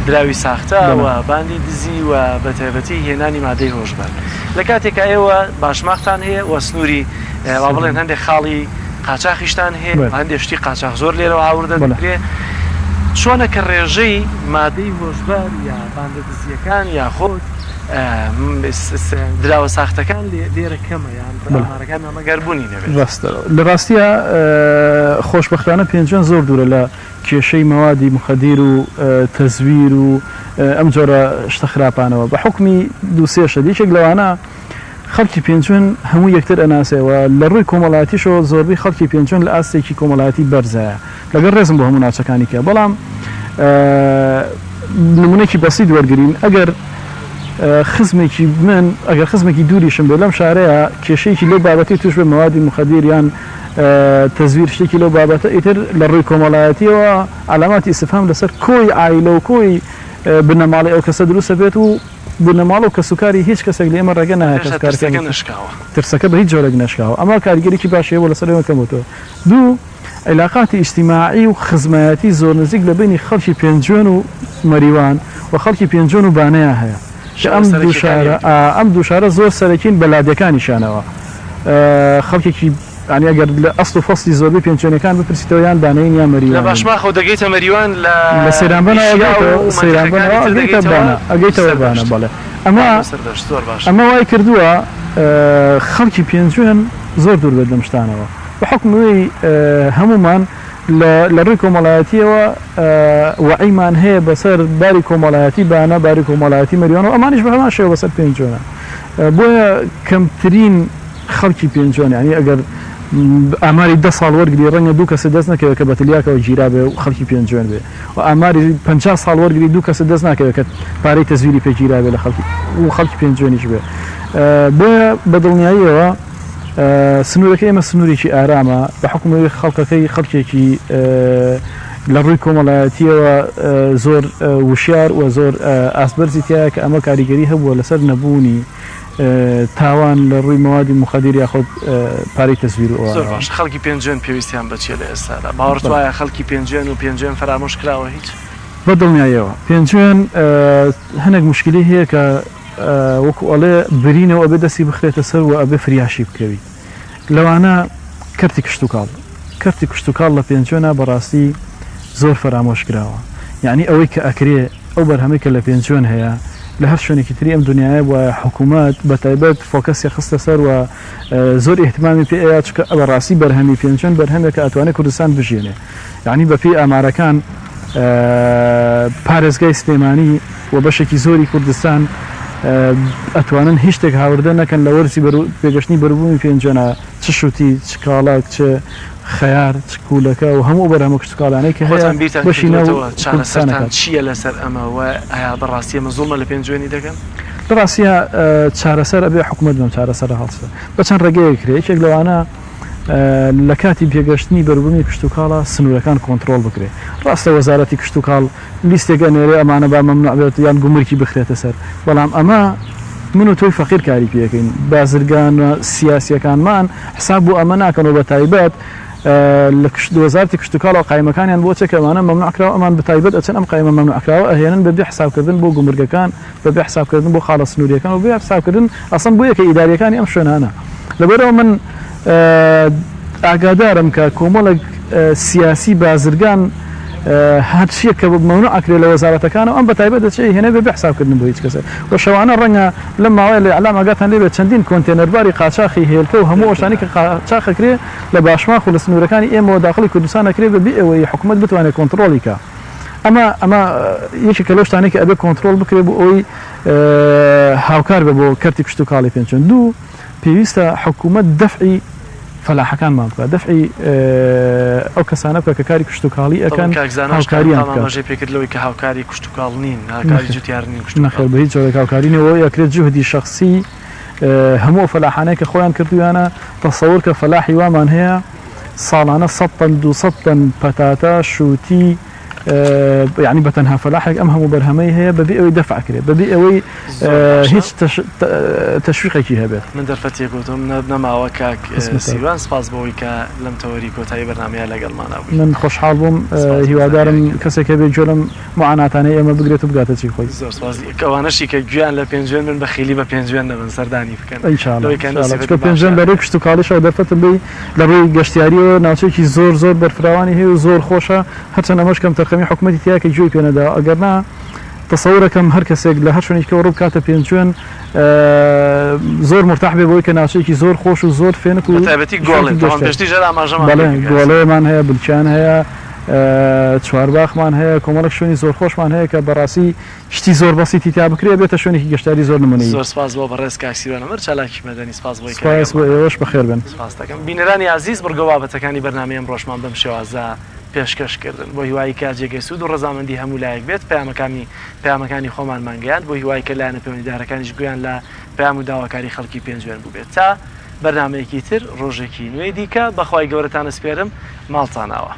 دراوی ساختە و باندی دزی و بەتایبەتی هێنانی مادەی هۆشبەر لە کاتێکە ئێوە باشماختان هەیە و سنووری وا بڵێن هەندێک خاڵی قاچاقیشتان هەیە هەندێک شتی قاچاق زۆر لێرەوە ئاوردە دەکرێت چۆنە کە ڕێژەی مادەی هۆشبەر یا باندە دزیەکان یا خۆت دراوە ساختەکان لێرە کەمە یان ئامارەکان ئەمەگەربوونی نەبێت لە ڕاستیە خۆشبەختانە پێنجان زۆر دوورە لە کێشەی مەوادی مخەدیر و تەزویر و ئەم جۆرە شتە خراپانەوە بە حکمی دووسێشە دیکێک لەوانە خەڵکی پێنجون هەموو یەکتر ئەناسەوە لە ڕووی کۆمەڵاتیشەوە زۆربەی خەڵکی پێنجون لە ئاستێکی کۆمەڵاتی بەرزایە لەگەڵ ڕێزم بۆ هەموو ناوچەکانی کە بەڵام نمونێکی بەسیط وەرگرین ئەگەر خزمێکی من ئەگەر خزمێکی دووریشم بێ لەم شارەیە کێشەیەکی لەو بابەتی توش بێ مەوادی مخەدیر یان تەزویر شتێکی لەو بابەتە ئیتر لە ڕووی کۆمەڵایەتیەوە علاماتی ئیستفهام لەسەر کۆی عایلە و کۆی بنەماڵی ئەو کەسە دروستە بێت و بنەماڵ و کەسوکاری هیچ کەسێک لە ئێمە ڕێگە نایە ترسەکە بە هیچ جۆرەك نشکاوە ئەمە کاریگەریکی باشەیە بۆ لەسەر ئێمە کەمەوە دوو علاقاتی ئیجتیماعی و خزمەتی زۆر نزیک لە بینی خەڵکی پێنجۆن و مەریوان و خەڵکی پێنجۆن و بانەیە هەیە ئەم دوو شارە زۆر سەرەکین بەلادەکانیشانەوە خەڵکێکی ینی ئەگەر لە ئەسڵ و فەستی زۆربەی پێنجۆنەکان بپرسیتەوە یان دانەین یا مەریوان لە باشماخەوە دەگەیتە مەریوان لە سەیرانبەنەوەگەیتەوە بانە بەڵێ ئەمە وای کردووە خەڵکی پێنجۆن زۆر دوور بێت لەم شتانەوە بە حکمەوەی هەمومان لە ڕووی کۆمەڵایەتیەوە وعیمان هەیە بەسەر باری کۆمەڵایەتی بانە باری کۆمەڵایەتی مەریوان و ئەمانیش بە هەمان شێوە بەسەر پێنجۆنە بۆیە کەمترین خەڵکی پێنجۆن ینی ئەگەر ئاماری 10 ساڵ وەرگری ڕەنگە دوو کەسە دەست نەکەوێت کە بەتلیاکەوە گیرا بێ و خەڵکی پێنجۆن بێ و ئاماری 50 ساڵ وەرگری دوو کەسە دەست ناکەوێت کە پارەی تەزویری پێگیرا بێ لە خەڵکی پێنجۆنیش بێ بۆیە بەدڵنیاییەوە سنوورەکە ئێمە سنوورێکی ئارامە بە حکومەوەی خەڵکەکەی خەڵکێکی لە ڕووی کۆمەڵایەتیەوە زۆر وشیار و زۆر ئاسبەرزی تایە کە ئەمە کاریگەری هەبووە لەسەر نەبوونی تاوان لە ڕووی مەوادی مخەدیر یاخۆ پارەی تەزویر و زۆر باش خەڵکی پێنجێن پێویستیان بچێت لە ئێستادا باوەڕت وایە خەڵکی پێنجێن و پێنجێن فرامۆش کراوە هیچ بەدڵنیایەوە پێنجێن هەنێک مشکلی هەیە کە وەکو ئەڵێ برینەوە ئەبێ دەستی بخرێتە سەر و ئەبێ فریاشی بکەوی لەوانە کەرتی کشت و کاڵ کەرتی کشت و کاڵ لە پێنجێنە بەڕاستی زۆر فرامۆش کراوە یعنی ئەوەی کە ئەکرێ ئەو بەرهەمەی کە لە پێنجێن هەیە لە هەر شوێنێکی تری ئەم دنیاە وە حکوومەت بە تایبەت فۆکەسی خستە سەر و زۆر احتیمامی پێ چکە بەڕاستی بەرهەمی پێنجێن بەرهەمێک کە ئەتوانێت کوردستان بژێنێ یعنی بەپی ئامارەکان پارێزگای سلێمانی و بەشێکی زۆری کوردستان ئەتوانن هیچ شتێک هاوردە نەکەن لە وەرزی پێگەشتنی بەربوومی پێنجێنە چ شووتی چ کاڵک چ خەیار چ کوولەکە و هەموو بەرهەمە کشتکاڵانەی کە هەیە بەشینەوە چارەسەرتان چییە لەسەر ئەمە و ئایا بەڕاستی ئەمە زوڵمە لە پێنجێنی دەکەن بەڕاستیە چارەسەر ئەبێ حکوومەت بم چارەسەر هەڵسە بەچەند ڕێگەیەکرێ یەکێک لەوانە لە کاتی پێگەشتنی بەربوومی کشت و کاڵە سنوورەکان کۆنتترۆل بکرێت ڕاستە وەزارەتی کشت و کاڵ لیستێکە نێرێ ئەمانە با مەمنوع بێت یان گومرکی بخرێتە سەر بەڵام ئەمە من و تۆی فەقیر کاری پێەکەین بازرگان سیاسیەکانمان حساب بۆ ئەمە ناکەنەوە بە تایبەت لە وەزارەتی کشت و کاڵ و قایمەکانیان بۆ چێکە ئەمانە مەمنوعکراوە ئەمان بە تایبەت ئەچەن ئەم قایمە مەمنوعکراوە ئەهێنن بەبێ حسابکردن بۆ گومرگەکان بەبێ حسابکردن بۆ خاڵە سنووریەکان و بێ حسابکردن ئەسەن بۆ یەکە ئیداریەکانی ئەم شوێنانە لەبەرەوە من ئاگادارم کە کۆمەڵێک سیاسی بازرگان هەرچیە کە مەمنوع ئەکرێت لە وەزارەتەکانەوە ئەم بە تایبەت دەچێت هێنە بێ حسابکردن بۆ هیچ کەسە و شەوانە ڕەنگە لەم ماوەیە لە ئەعلام ئاگاتان لێبێت چەندین کۆنتێنەرباری قاچاقی هێلکە و هەموو ئەوشانی کە قاچاقەکرێ لە باشماخ و لە سنوورەکانی ئێمەوە داخڵی کوردستان ئەکرێت بەبێ ئەوەی حکوومەت بتوانێت کۆنتترۆڵی کە ئەمە یەکێکە لەو شتانەی کە ئەبێ کۆنتترۆل بکرێت بۆ ئەوەی هاوکار بێ بۆ کەرتی کشت و کاڵی پێنجێن دوو پێویستە حکوومەت دەفعی فەلاحەکانمان بکە دەفعی ئەو کەسانە بکە کە کاری کشت و کاڵی ئەەکەن هاوکاریان بکە پێکردلەوەی کە هاوکاری کشت و کاڵ نین هاوکاری جوتیار نین نەخێر بە هیچ جۆرێک هاوکارینەوە یەکرێت جوهدی شخصی هەموو فەلاحانەیە کە خۆیان کردویانە تەسەوور کە فەلاحی وامان هەیە ساڵانە 200 تەن پەتاتە شووتی يعني بتنها فلاحك أم هم برهمي هي ببيئة ودفع كده ببيئة هيش تشويقي هبه من درفتي قلتم نبنا وكاك سيوان سباز بويكا لم توريكو تاي برنامج لقل معنا من خوش حالهم هو دارم كسك بيجولم معاناة أنا أما بقدر تبقى تشي كويس سباز كوانشي كجوان لبينجوان من بخيلي ببينجوان من سرداني فكان إن شاء الله إن شاء الله كل بينجوان بروكش تقالش أو درفت بي لروي قشتياريو ناوشي كي زور برفراواني هي وزور خوشة حتى أنا مش كم ترخمي حكومتي تياك جوي بيندا أجرنا تصوركم هر کەسێک لە هەر شوێنێک کە ڕوو کاتە پێنجوێن زۆر مرتاح بێ بۆی کە ناوچەیەکی زۆر خۆش و زۆر فێنک و تایبەتی گۆڵێمان هەیە بلچیان هەیە چوارباخمان هەیە کۆمەڵک شوێنی زۆر خۆشمان هەیە کە بەڕاستی شتی زۆر بەسیتی تا بکرێ بێتە شوێنێکی گەشتاری زۆر نمونەیی زۆر سپاس بۆ بەڕێز کاکسیرانەمەر چالاکی مەدەنی سپاس بۆی سپاس بۆ ئێوەش بەخێر بن سپاس دەکەم بینەرانی عزیز بڕگە بابەتەکانی بەرنامەی ئەم ڕۆژمان بەم شێوازە پێشکەشکردن بۆ هیوای کارجێگەی سوود و ڕەزامەندی هەموو لایەک بێت پەیامەکانی خۆمان مانگەیان بۆ هیوای کە لایەنە پەیوەندیدارەکانیش گویان لە پەیام و داواکاری خەڵکی پێنجوێن بوو بێت تا بەرنامەیەکی تر ڕۆژێکی نوێی دیکە بەخوای گەورەتان ئەسپێرم ماڵتاناوە